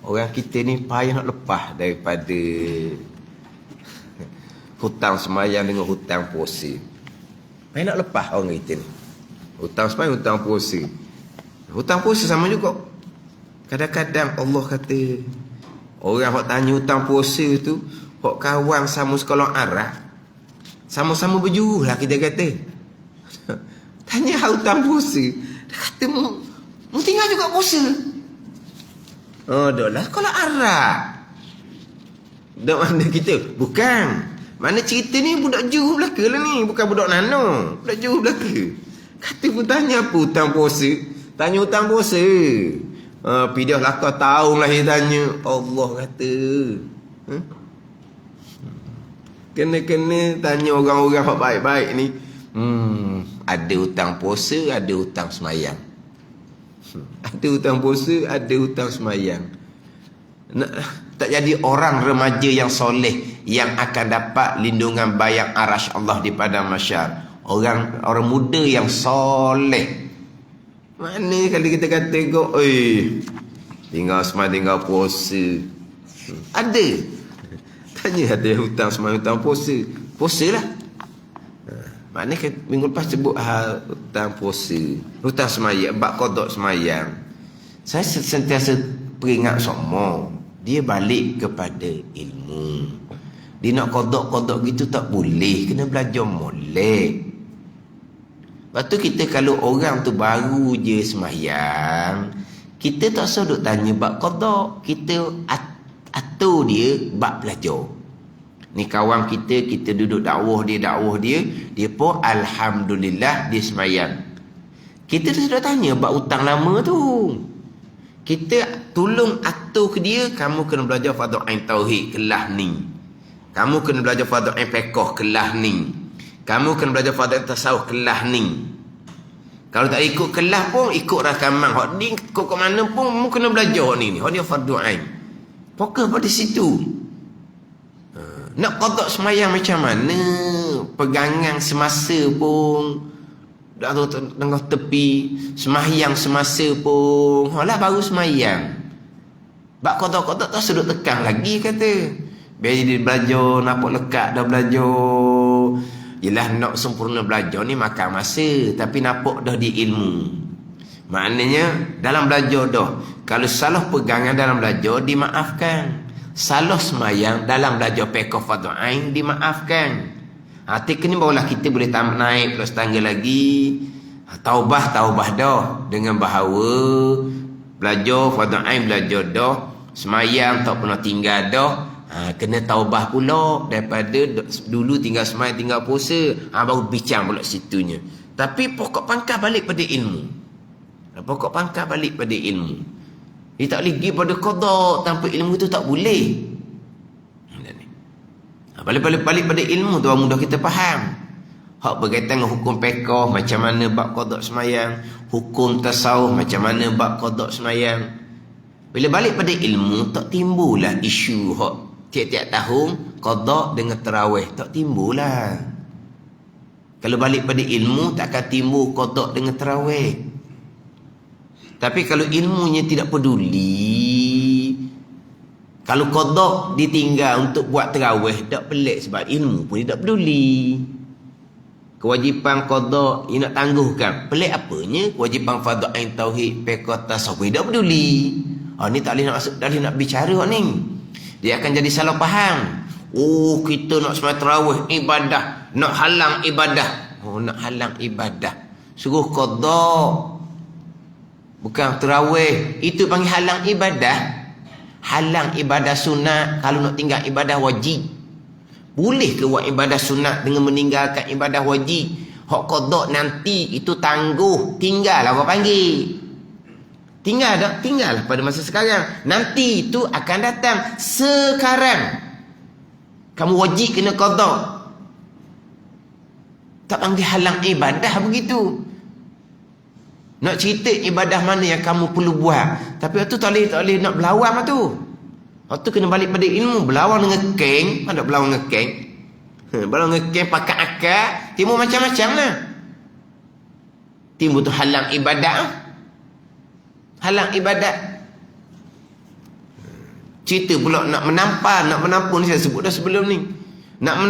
Orang kita ni payah nak lepas daripada hutang semayang dengan hutang puasa. Payah nak lepas orang kita ni. Hutang semayang, hutang puasa. Hutang puasa sama juga. Kadang-kadang Allah kata, orang yang tanya hutang puasa tu, hak kawan sama sekolah Arab, Sama-sama berjuruh lah kita kata. Tanya hutang puasa. Dia kata, mu tinggal juga puasa. Oh, dah lah. Kalau Arab. Dah mana kita? Bukan. Mana cerita ni budak juruh belaka lah ni. Bukan budak nano. Budak juruh belaka. Kata pun tanya apa hutang puasa. Tanya hutang puasa. Pidah lah kau tahun lah dia tanya. Allah kata. Kena-kena tanya orang-orang yang baik-baik ni. Ada hutang puasa, ada hutang semayang. Ada hutang puasa, ada hutang semayang. Tak jadi orang remaja yang soleh yang akan dapat lindungan bayang arash Allah di padang mahsyar. Orang muda yang soleh. Mana kalau kita kata kau, tinggal semayang, tinggal puasa. Ada. Tanya ada hutang semayang, hutang puasa. Puasa lah. Maknanya minggu lepas sebut hutang puasa, hutang semayang, bab qada semayang. Saya sentiasa peringat semua. Dia balik kepada ilmu. Dia nak qada gitu tak boleh. Kena belajar molek. Lepas tu kita kalau orang tu baru je semayang, kita tak usah duk tanya bab qada. Kita atur dia bab belajar. Ni kawan kita duduk dakwah dia pun alhamdulillah dia semayang. Kita sudah tanya bab hutang lama tu. Kita tolong atur ke dia, kamu kena belajar fardu ain tauhid kelah ni. Kamu kena belajar fardu ain fiqh kelah ni. Kamu kena belajar fardu ain tasawuf kelah ni. Kalau tak ikut kelah pun ikut rakaman. Hak ni ikut ke mana pun mu kena belajar ni. Hak dia fardu ain. Fokus pada situ. Nak qada semayang macam mana? Pegangan semasa pun dah tengah tepi. Semayang semasa pun halah baru semayang. Bak qada tak sudut tekan lagi kata. Biar dia belajar nampak lekat dah belajar. Yelah nak sempurna belajar ni makan masa, tapi nampak dah di ilmu. Maknanya dalam belajar dah. Kalau salah pegangan dalam belajar dimaafkan. Salah semayang dalam belajar fiqh fardu ain dimaafkan. Hati ni barulah kita boleh naik plus tangga lagi. Taubah dah dengan bahawa belajar fardu ain belajar dah, semayang tak pernah tinggal dah. Kena taubah pula daripada dulu tinggal semayang tinggal puasa. Baru bincang pula situnya. Tapi pokok pangkal balik pada ilmu. Pokok pangkal balik pada ilmu. Dia tak boleh pergi pada qada tanpa ilmu tu tak boleh. Balik pada ilmu tu mudah kita faham. Hak berkaitan dengan hukum fiqh macam mana bab qada semayang, hukum tasawuf macam mana bab qada semayang. Bila balik pada ilmu tak timbullah isu hak tiap-tiap tahun qada dengan tarawih tak timbullah. Kalau balik pada ilmu tak akan timbul qada dengan tarawih. Tapi kalau ilmunya tidak peduli, kalau qada ditinggal untuk buat tarawih tak pelik sebab ilmu pun dia tak peduli. Kewajipan qada dia nak tangguhkan. Pelik apanya? Kewajipan fardu ain tauhid fiqh tasawuf dia tak peduli. Ni tak boleh nak masuk, tak boleh nak bicara ni. Dia akan jadi salah faham. Kita nak sembahyang tarawih ibadah, nak halang ibadah. Nak halang ibadah. Suruh qada. Bukan tarawih. Itu panggil halang ibadah. Halang ibadah sunat kalau nak tinggal ibadah wajib. Boleh ke buat ibadah sunat dengan meninggalkan ibadah wajib? Hak qada nanti itu tangguh. Tinggal lah orang panggil. Tinggal tak? Tinggal lah pada masa sekarang. Nanti itu akan datang. Sekarang kamu wajib kena qada. Tak panggil halang ibadah begitu. Nak cerita ibadah mana yang kamu perlu buat. Tapi waktu tak boleh nak berlawan lah tu. Waktu kena balik pada ilmu. Berlawan dengan keng. Mana berlawan dengan keng? Berlawan dengan keng pakai akal. Timbul macam-macam lah. Timbul tu halang ibadah. Halang ibadah. Cerita pula nak menampung ni saya sebut dah sebelum ni. Nak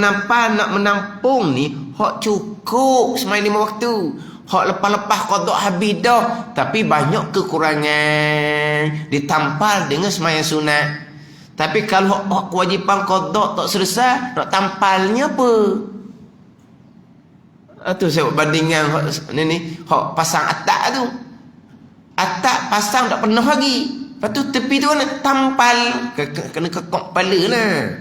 menampung ni hak cukup semai 5 waktu. Hak lepas-lepas qada habis dah, tapi banyak kekurangan ditampal dengan sembahyang sunat. Tapi kalau hak kewajipan qada tak selesai, nak tampalnya apa? Tu saya buat bandingan ni hok pasang atap tu. Atap pasang tak pernah lagi. Lepas tu tepi tu kena tampal, kena kekok kepala lah.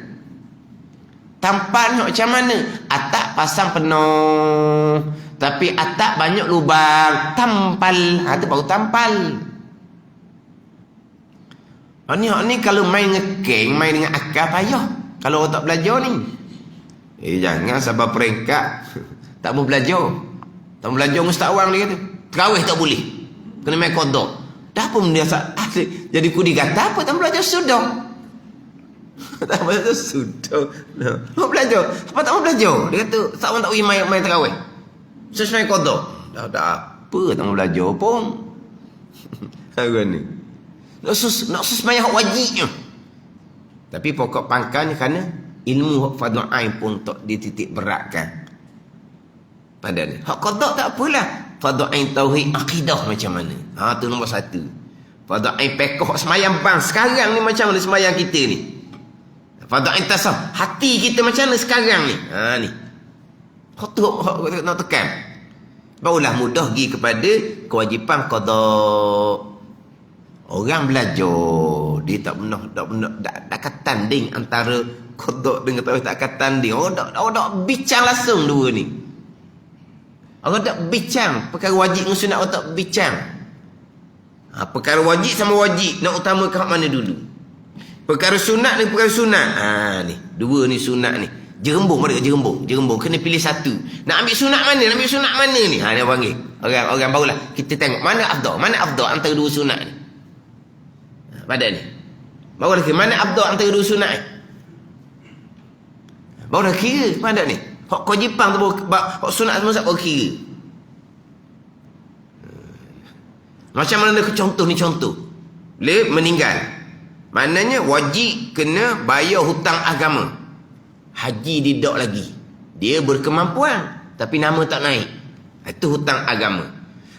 Tampal macam mana? Atap pasang penuh, tapi atap banyak lubang, tampal. Tu baru tampal. Ni kalau main ngekeng, main dengan akal payah. Kalau orang tak belajar ni. Jangan sabar peringkat. Tak mau belajar. Tak mau belajar dengan ustaz awang dia kata. Terawih tak boleh. Kena main kodok. Dah pun dia jadi kudi kata apa tak belajar sudah. Tak belajar sudah. Mau belajar. Apa tak mau belajar? Dia kata ustaz awang tak boleh main terawih. Sesuai kodok. Dah apa tak mau belajar pun. Apa ni? Nak semayang hak wajibnya. Tapi pokok pangkalnya kerana ilmu hak fardu ain pun tak dititik beratkan. Pada ni. Hak qada tak apalah. Fardu ain tauhid akidah macam mana. Tu nombor satu. Fardu ain fiqh hak semayang bang sekarang ni macam mana semayang kita ni. Fardu ain tasawuf hati kita macam mana sekarang ni. Ni. Hak tu hak nak tekan. Barulah mudah pergi kepada kewajipan qada. Orang belajar dia tak pernah tak akan tanding antara qada dengan tauhid, tak akan tanding. Orang tak bincang langsung dua ni. Orang tak bincang perkara wajib dengan sunat, orang tak bincang. Perkara wajib sama wajib nak utamakan hak mana dulu. Perkara sunat ni perkara sunat. Ni dua ni sunat ni. Jerembung kena pilih satu. Nak ambil sunat mana? Nak ambil sunat mana ni? Dia panggil. Orang barulah kita tengok mana afdal antara dua sunat ni. Pada ni. Barulah kira mana afdal antara dua sunat ni. Barulah kira pada ni. Hak kewajipan tu hak sunat semua tak kira. Macam mana contoh ni contoh. Boleh meninggal. Maknanya wajib kena bayar hutang agama. Haji dia tak lagi. Dia berkemampuan tapi nama tak naik. Itu hutang agama.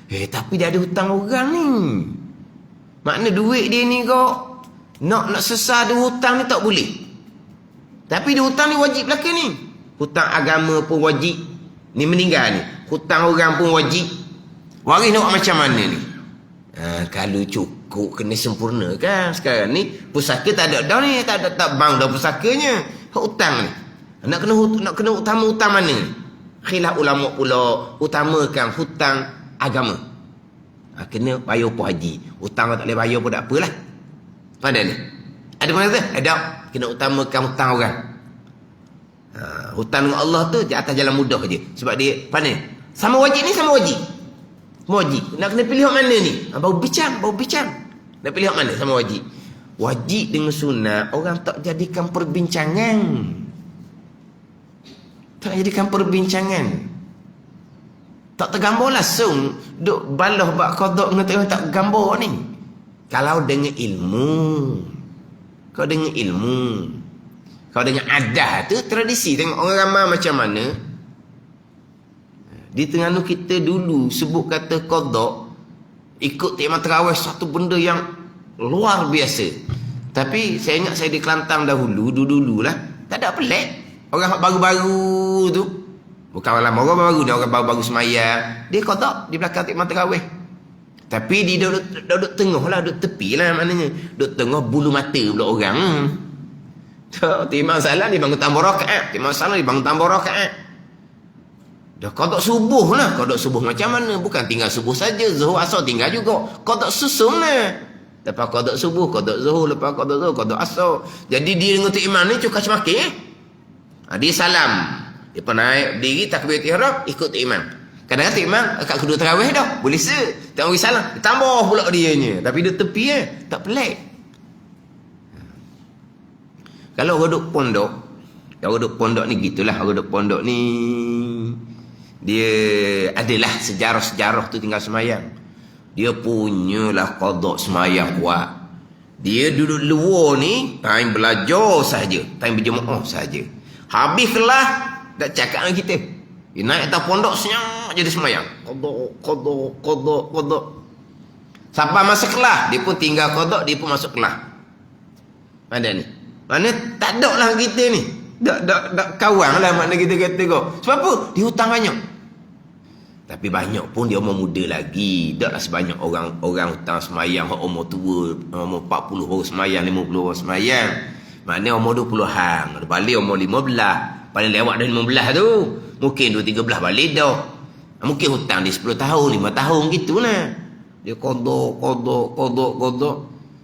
Tapi dia ada hutang orang ni. Makna duit dia ni kau nak sesah dia hutang ni tak boleh. Tapi dia hutang ni wajib belaka ni. Hutang agama pun wajib. Ni meninggal ni. Hutang orang pun wajib. Waris nak macam mana ni? Kalau cukup kena sempurna kan. Sekarang ni pusaka tak ada dah ni. Tak bang dah pusakanya. Hutang ni. Nak kena utama hutang mana ni? Khilaf ulama pula utamakan hutang agama. Kena bayar pun haji. Hutang tak boleh bayar pun tak apalah. Pada ni. Ada mana tu? Ada. Kena utamakan hutang orang. Hutang dengan Allah tu di atas jalan mudah je. Sebab dia pandai. Sama wajib ni sama wajib. Wajib. Nak kena pilih hak mana ni? Baru bincang. Nak pilih hak mana sama wajib. Wajib dengan sunat orang tak jadikan perbincangan. Tak jadikan perbincangan. Tak tergambar langsung. Duk balah bak qada dengan tak gambar ni. Kalau dengan ilmu. Kau dengan ilmu. Kalau dengan adat tu tradisi. Tengok orang ramai macam mana. Di Terengganu kita dulu sebut kata qada, ikut tikmat tarawih satu benda yang luar biasa. Tapi saya ingat saya di Kelantan dululah tak ada pelik. Orang baru-baru tu, bukan orang baru ni, orang baru-baru semayang, dia qada di belakang tikmat tarawih. Tapi dia duduk tengah lah, duduk tepi lah maknanya. Duduk tengah bulu mata pula orang. Timang salam dia bangun tambah rakaat. Timang salam dia bangun tambah rakaat. Dah qada subuh lah. Qada subuh macam mana? Bukan tinggal subuh saja, zuhur asar tinggal juga. Qada susun lah. Lepas qada subuh, qada zuhur, lepas qada zuhur, qada asar. Jadi dia dengan tu imam ni cukai semakin. Dia salam. Dia pun naik berdiri takbiratul ihram ikut tu imam. Kadang-kadang tu imam akad kedua tarawih dah. Boleh tak bagi salam. Tambah pula dianya. Tapi dia tepi tak pelik. Kalau orang duduk pondok ni gitulah. Orang duduk pondok ni dia adalah sejarah-sejarah tu tinggal semayang. Dia punyalah qada semayang kuat. Dia duduk luar ni time belajar saja, time berjemaah saja. Habis kelas tak cakap dengan kita. Dia naik atas pondok senyap jadi semayang. Qada. Sampai masa kelas dia pun tinggal qada, dia pun masuk kelas. Mana ni? Mana tak ada lah kita ni. Tak kawan lah makna kita kata kau. Sebab apa? Dia hutang banyak. Tapi banyak pun dia umur muda lagi. Taklah sebanyak orang hutang semayang hak umur tua, umur 40 baru semayang, 50 baru semayang. Maknanya umur 20-an, balik umur 15. Paling lewat dah 15 tu. Mungkin 2-13 balik dah. Mungkin hutang dia 10 tahun, 5 tahun gitulah. Dia kodok.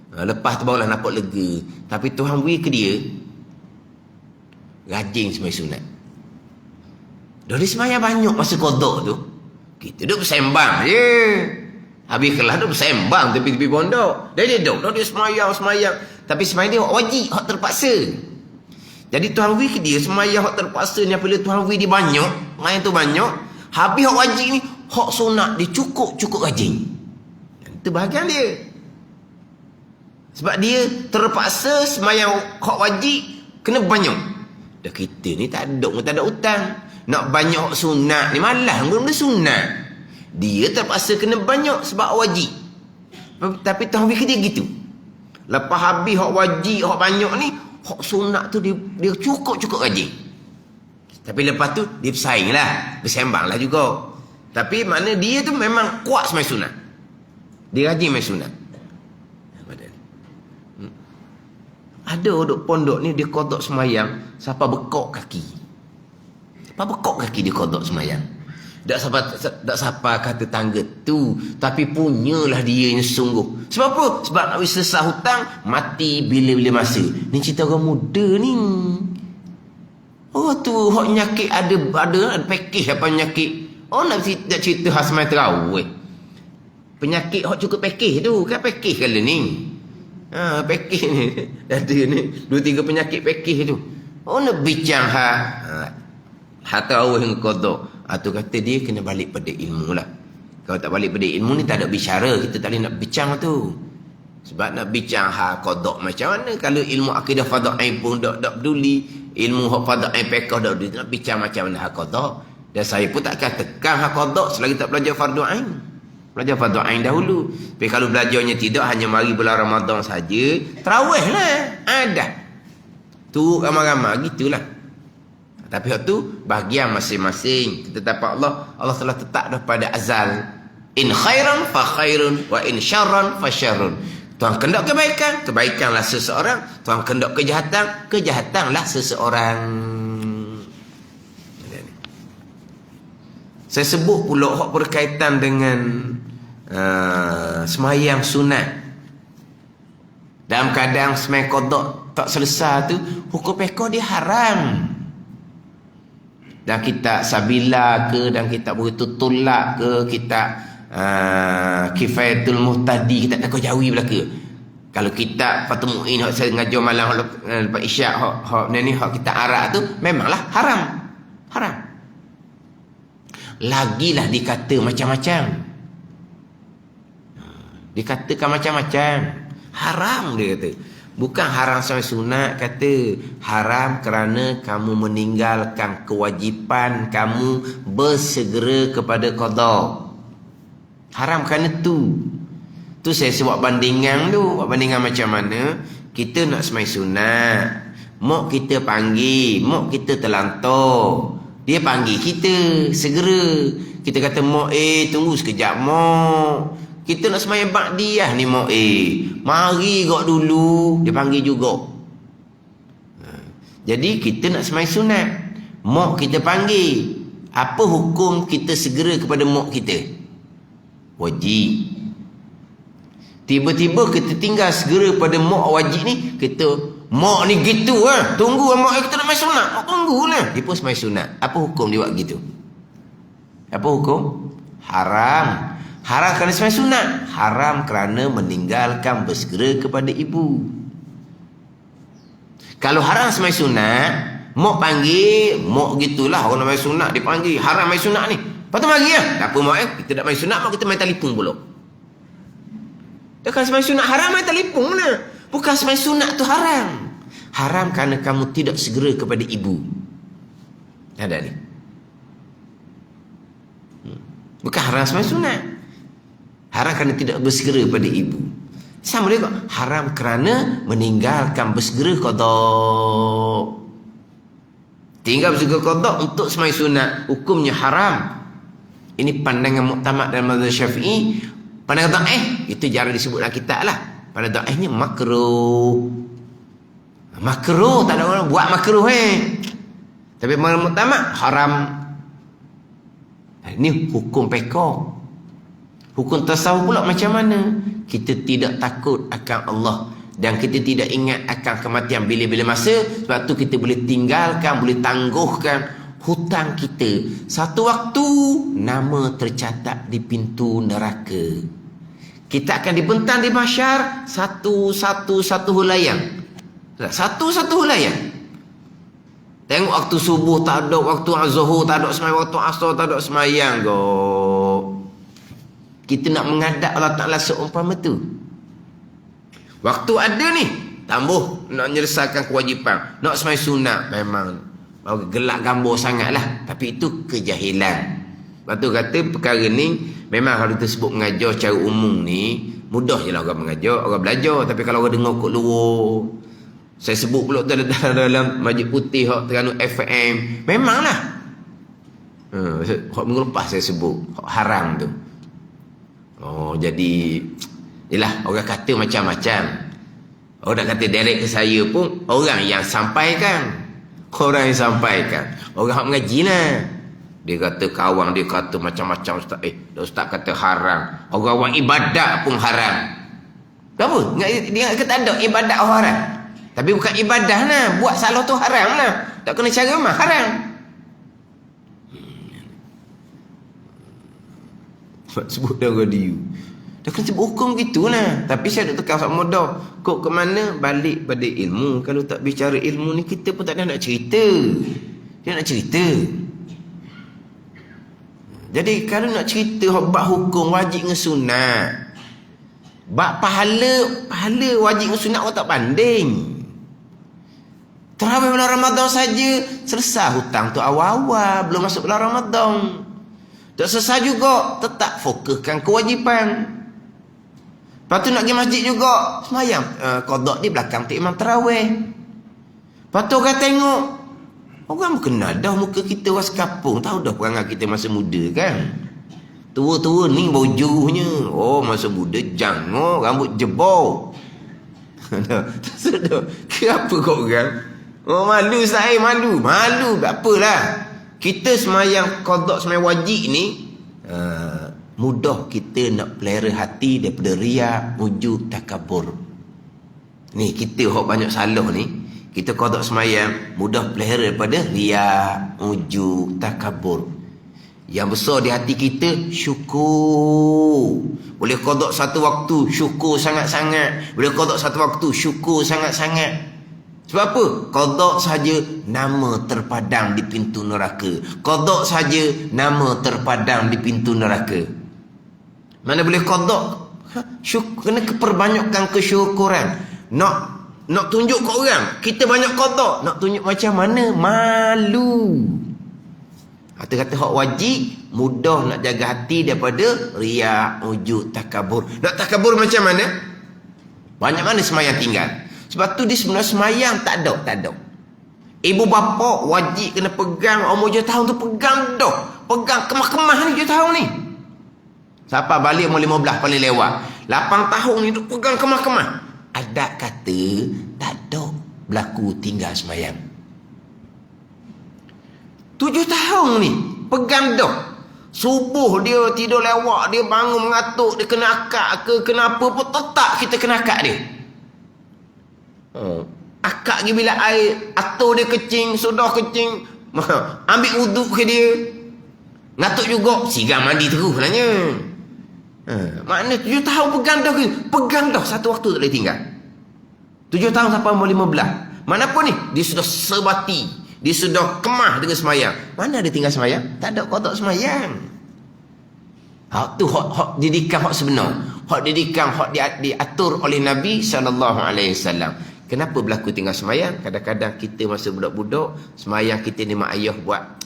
Lepas tu barulah nampak lega. Tapi Tuhan beri ke dia rajin semai sunat. Dia semayang banyak masa kodok tu. Kita duduk bersembang je. Habis kelas duduk bersembang tepi-tepi pondok. Dia duduk, dia semayang. Tapi semayang dia wajib, hak terpaksa. Jadi Tuhan beri ke dia semayang hak terpaksa ni. Apabila Tuhan beri dia banyak, main tu banyak, habis hak wajib ni, hak sunat dia cukup rajin. Itu bahagian dia. Sebab dia terpaksa semayang hak wajib kena banyak. Dah kita ni tak ada hutang. Nak banyak hak sunat ni malah benda sunat. Dia terpaksa kena banyak sebab wajib. Tapi Tuhan beri ke dia gitu. Lepas habis hak wajib, hak banyak ni, hak sunat tu dia cukup rajin. Tapi lepas tu dia bersaing lah, bersembang lah juga. Tapi makna dia tu memang kuat semai sunat. Dia rajin main sunat. Ada duduk pondok ni dia kodok semayang sampai bekok kaki. Sampai bekok kaki dia kodok semayang. Tak siapa kata tangga tu, tapi punyalah dia yang sungguh. Sebab apa? Sebab nak selesai hutang mati bila-bila masa. Ni cerita orang muda ni. Oh tu hak nyakit ada package apa nyakit. Oh nak cerita hasmai terawih. Penyakit hak cukup package tu, kan package kala ni. Package ni ada ni 2-3 penyakit package tu. Oh nak bincang tarawih dengan qada. Tu kata dia kena balik pada ilmu lah. Kalau tak balik pada ilmu ni tak ada bicara, kita tak boleh nak bincang tu. Sebab nak bincang qada macam mana kalau ilmu akidah fardhu ain pun tak peduli, ilmu hak fardhu ain fiqh dak peduli, nak bincang macam mana qada. Dan saya pun takkan tekan qada selagi tak belajar fardhu ain. Belajar fardhu ain dahulu. Tapi kalau belajarnya tidak hanya mari bulan Ramadan saja, tarawih lah. Ada. Tu ramai-ramai gitulah. Tapi hak tu bahagian masing-masing. Kita dapat Allah telah tetap dah pada azal. In khairan fa khairun wa in syarran fa syarrun. Tuhan kehendak kebaikan, kebaikanlah seseorang. Tuhan kehendak kejahatan, kejahatanlah seseorang. Saya sebut pula hak berkaitan dengan semayang sunat. Dalam keadaan semayang qada tak selesai tu, hukum fiqh dia haram. Dan kitab Sabila ke, dan kitab Begitu Tulak ke, kitab Kifayatul Muhtadi, kitab tak kau jawi belaka. Kalau kitab Fatul Mu'in hak saya ngajar malam lepas isyak hak kitab Arab tu memanglah haram. Lagilah dikata macam-macam. Dikatakan macam-macam. Haram dia kata. Bukan haram sampai sunat, kata haram kerana kamu meninggalkan kewajipan kamu bersegera kepada qada. Haram kerana tu. Tu saya sebut bandingan tu. Bandingan macam mana kita nak semai sunat, mak kita panggil, mak kita terlantar, dia panggil kita segera. Kita kata mak tunggu sekejap mak, kita nak semayang ba'diyah ni mak mari gak dulu, dia panggil juga. Jadi kita nak semayang sunat, mak kita panggil, apa hukum kita segera kepada mak kita? Wajib. Tiba-tiba kita tinggal segera pada mak wajib ni, kita mak ni gitu tunggu mak kita nak semayang sunat, mak tunggulah. Dia pun semayang sunat. Apa hukum dia buat gitu? Apa hukum? Haram. Haram kerana semayang sunat. Haram kerana meninggalkan bersegera kepada ibu. Kalau haram semayang sunat, mak panggil, mak gitulah orang nak main sunat dia panggil, haram main sunat ni. Lepas tu mari lah. Tak apa mak kita nak main sunat, mak kita main telefon pula. Dah kan semayang sunat haram main telefon lah. Bukan semayang sunat tu haram. Haram kerana kamu tidak segera kepada ibu. Ada ni. Bukan haram semayang sunat. Haram kerana tidak bersegera pada ibu. Sama juga haram kerana meninggalkan bersegera qada. Tinggal bersegera qada untuk semayang sunat, hukumnya haram. Ini pandangan muktamad dalam mazhab Syafi'i. Pandangan dhaif itu jarang disebut dalam kitab lah. Pandangan dhaifnya makruh. Makruh, tak ada orang buat makruh Tapi pandangan muktamad haram. Ini hukum pekor. Hukum tasawuf pula macam mana? Kita tidak takut akan Allah dan kita tidak ingat akan kematian bila-bila masa. Sebab tu kita boleh tinggalkan, boleh tangguhkan hutang kita. Satu waktu nama tercatat di pintu neraka. Kita akan dibentang di mahsyar satu hulayang. Satu hulayang. Tengok waktu subuh tak ada, waktu zuhur tak ada semayang, waktu asar tak ada semayang. Kita nak menghadap Allah Ta'ala seumpama tu. Waktu ada ni, tambah nak menyelesaikan kewajipan, nak semayang sunat, memang gelak gambar sangat lah. Tapi itu kejahilan. Lepas tu kata perkara ni, memang kalau kita sebut mengajar secara umum ni, mudah je lah orang mengajar, orang belajar. Tapi kalau orang dengar kot luar, saya sebut pula dalam Masjid Putih Terengganu FM, memanglah minggu lepas saya sebut haram tu. Jadi yelah, orang kata macam-macam. Orang kata direct ke saya pun orang yang sampaikan. Orang mengaji lah. Dia kata kawan dia kata macam-macam ustaz. Ustaz kata haram. Orang buat ibadat pun haram. Kenapa? Dia kata ada ibadat haram. Tapi bukan ibadah lah. Buat salah tu haram lah. Tak kena cara mah haram. Sebut dah radio. Dah kena sebut hukum gitu lah. Tapi saya nak tekan sama dah. Kok ke mana? Balik pada ilmu. Kalau tak bicara ilmu ni, kita pun tak ada nak cerita. Dia nak cerita. Jadi kalau nak cerita bab hukum wajib dengan sunat, bab pahala wajib dengan sunat orang tak banding. Terawih bulan Ramadan saja selesai hutang tu awal-awal, belum masuk bulan Ramadan. Tak selesai juga, tetap fokuskan kewajipan. Lepas tu nak pergi masjid juga, semayang qada di belakang tu imam tarawih. Lepas tu orang tengok, orang kenal dah muka kita orang sekampung, tahu dah perangai kita masa muda kan. Tua-tua ni bojuhnya, masa muda jangok, rambut jebol. Kenapa kau orang? Malu saya, malu. Tak apalah. Kita semayang qada, semayang wajib ni, mudah kita nak pelihara hati daripada riak, ujub, takabur. Ni kita hok banyak salah ni. Kita qada semayang mudah pelihara daripada riak, ujub, takabur. Yang besar di hati kita syukur. Boleh qada satu waktu, syukur sangat-sangat. Boleh qada satu waktu, syukur sangat-sangat. Sebab apa? Qada saja nama terpadam di pintu neraka. Qada saja nama terpadam di pintu neraka. Mana boleh qada? Kena keperbanyakkan kesyukuran. Nak tunjuk ke orang kita banyak qada, nak tunjuk macam mana? Malu. Kata-kata hak wajib mudah nak jaga hati daripada riak, ujub, takabur. Nak takabur macam mana? Banyak mana semayang tinggal. Sebab tu di sebenarnya semayang tak ada. Ibu bapa wajib kena pegang umur 7 tahun tu, pegang dah. Pegang kemah-kemah ni 7 tahun ni. Siapa balik umur 15 paling lewat. 8 tahun ni tu pegang kemah-kemah. Ada kata tak ada berlaku tinggal semayang. 7 tahun ni pegang dah. Subuh dia tidur lewat, dia bangun mengatuk, dia kena akak ke kenapa pun tetap kita kena akak dia. Akak lagi bila air atur dia kecing, sudah kecing, ambil wuduk ke dia, ngatuk juga, sigang mandi terus sebenarnya. Maknanya 7 tahun pegang dah ke? Pegang dah, satu waktu tak boleh tinggal. 7 tahun sampai umur 15. Mana pun ni, dia sudah sebati, dia sudah kemah dengan semayang. Mana ada tinggal semayang? Tak ada qada semayang. Hak tu hak didikan hak sebenar. Hak didikan hak diatur oleh Nabi SAW. Kenapa berlaku tinggal semayang? Kadang-kadang kita masa budak-budak, semayang kita ni mak ayah buat.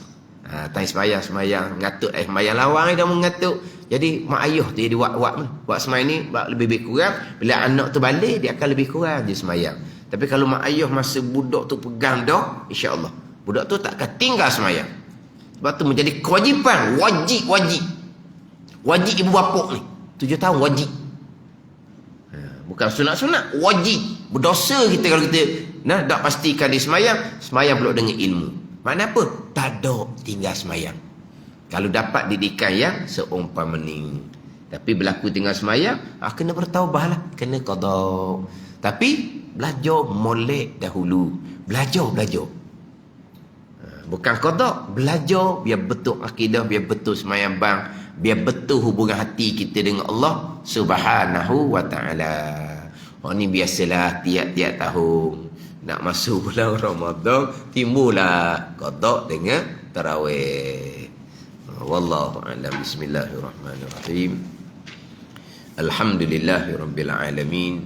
Tanya semayang, ngatuk semayang lawang dah mengatuk. Jadi mak ayah tu dia buat semayang ni buat lebih kurang. Bila anak tu balik, dia akan lebih kurang je semayang. Tapi kalau mak ayah masa budak tu pegang dah, insya-Allah budak tu tak akan tinggal semayang. Sebab tu menjadi kewajipan, wajib. Wajib ibu bapa ni 7 tahun wajib. Bukan sunat-sunat, wajib. Berdosa kita kalau kita tak pastikan dia semayang perlu dengan ilmu. Makna apa? Tak ada tinggal semayang. Kalau dapat didikan yang seumpama ni. Tapi berlaku tinggal semayang, kena bertaubah lah, kena qada. Tapi belajar molek dahulu. Belajar. Bukan qada, belajar biar betul akidah, biar betul semayang bang, biar betul hubungan hati kita dengan Allah Subhanahu wa ta'ala. Ni biasalah tiap-tiap tahun nak masuk bulan Ramadan timbullah qada dengan tarawih. Wallahu a'lam. Bismillahirrahmanirrahim. Alhamdulillahirabbil alamin.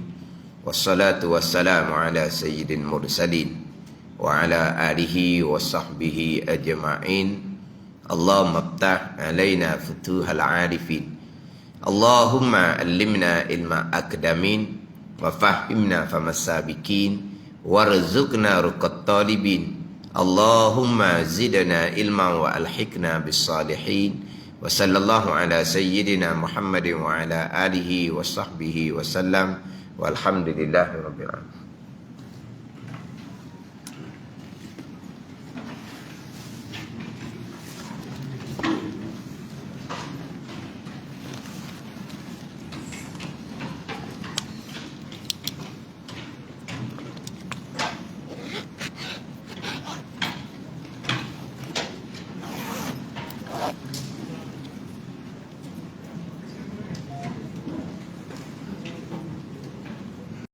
Wassalatu wassalamu ala sayyidil mursalin wa ala alihi wa sahbihi ajma'in. Allahumma iftah alaina futuhal arifin. Allahumma allimna ilma akdamin wa fahimna famasabikin warzuqna ruqat talibin. Allahumma zidna ilman wa alhiqna bis salihin. Wa sallallahu ala sayyidina Muhammadin wa ala alihi wa sahbihi wa sallam. Walhamdulillahi rabbil alamin.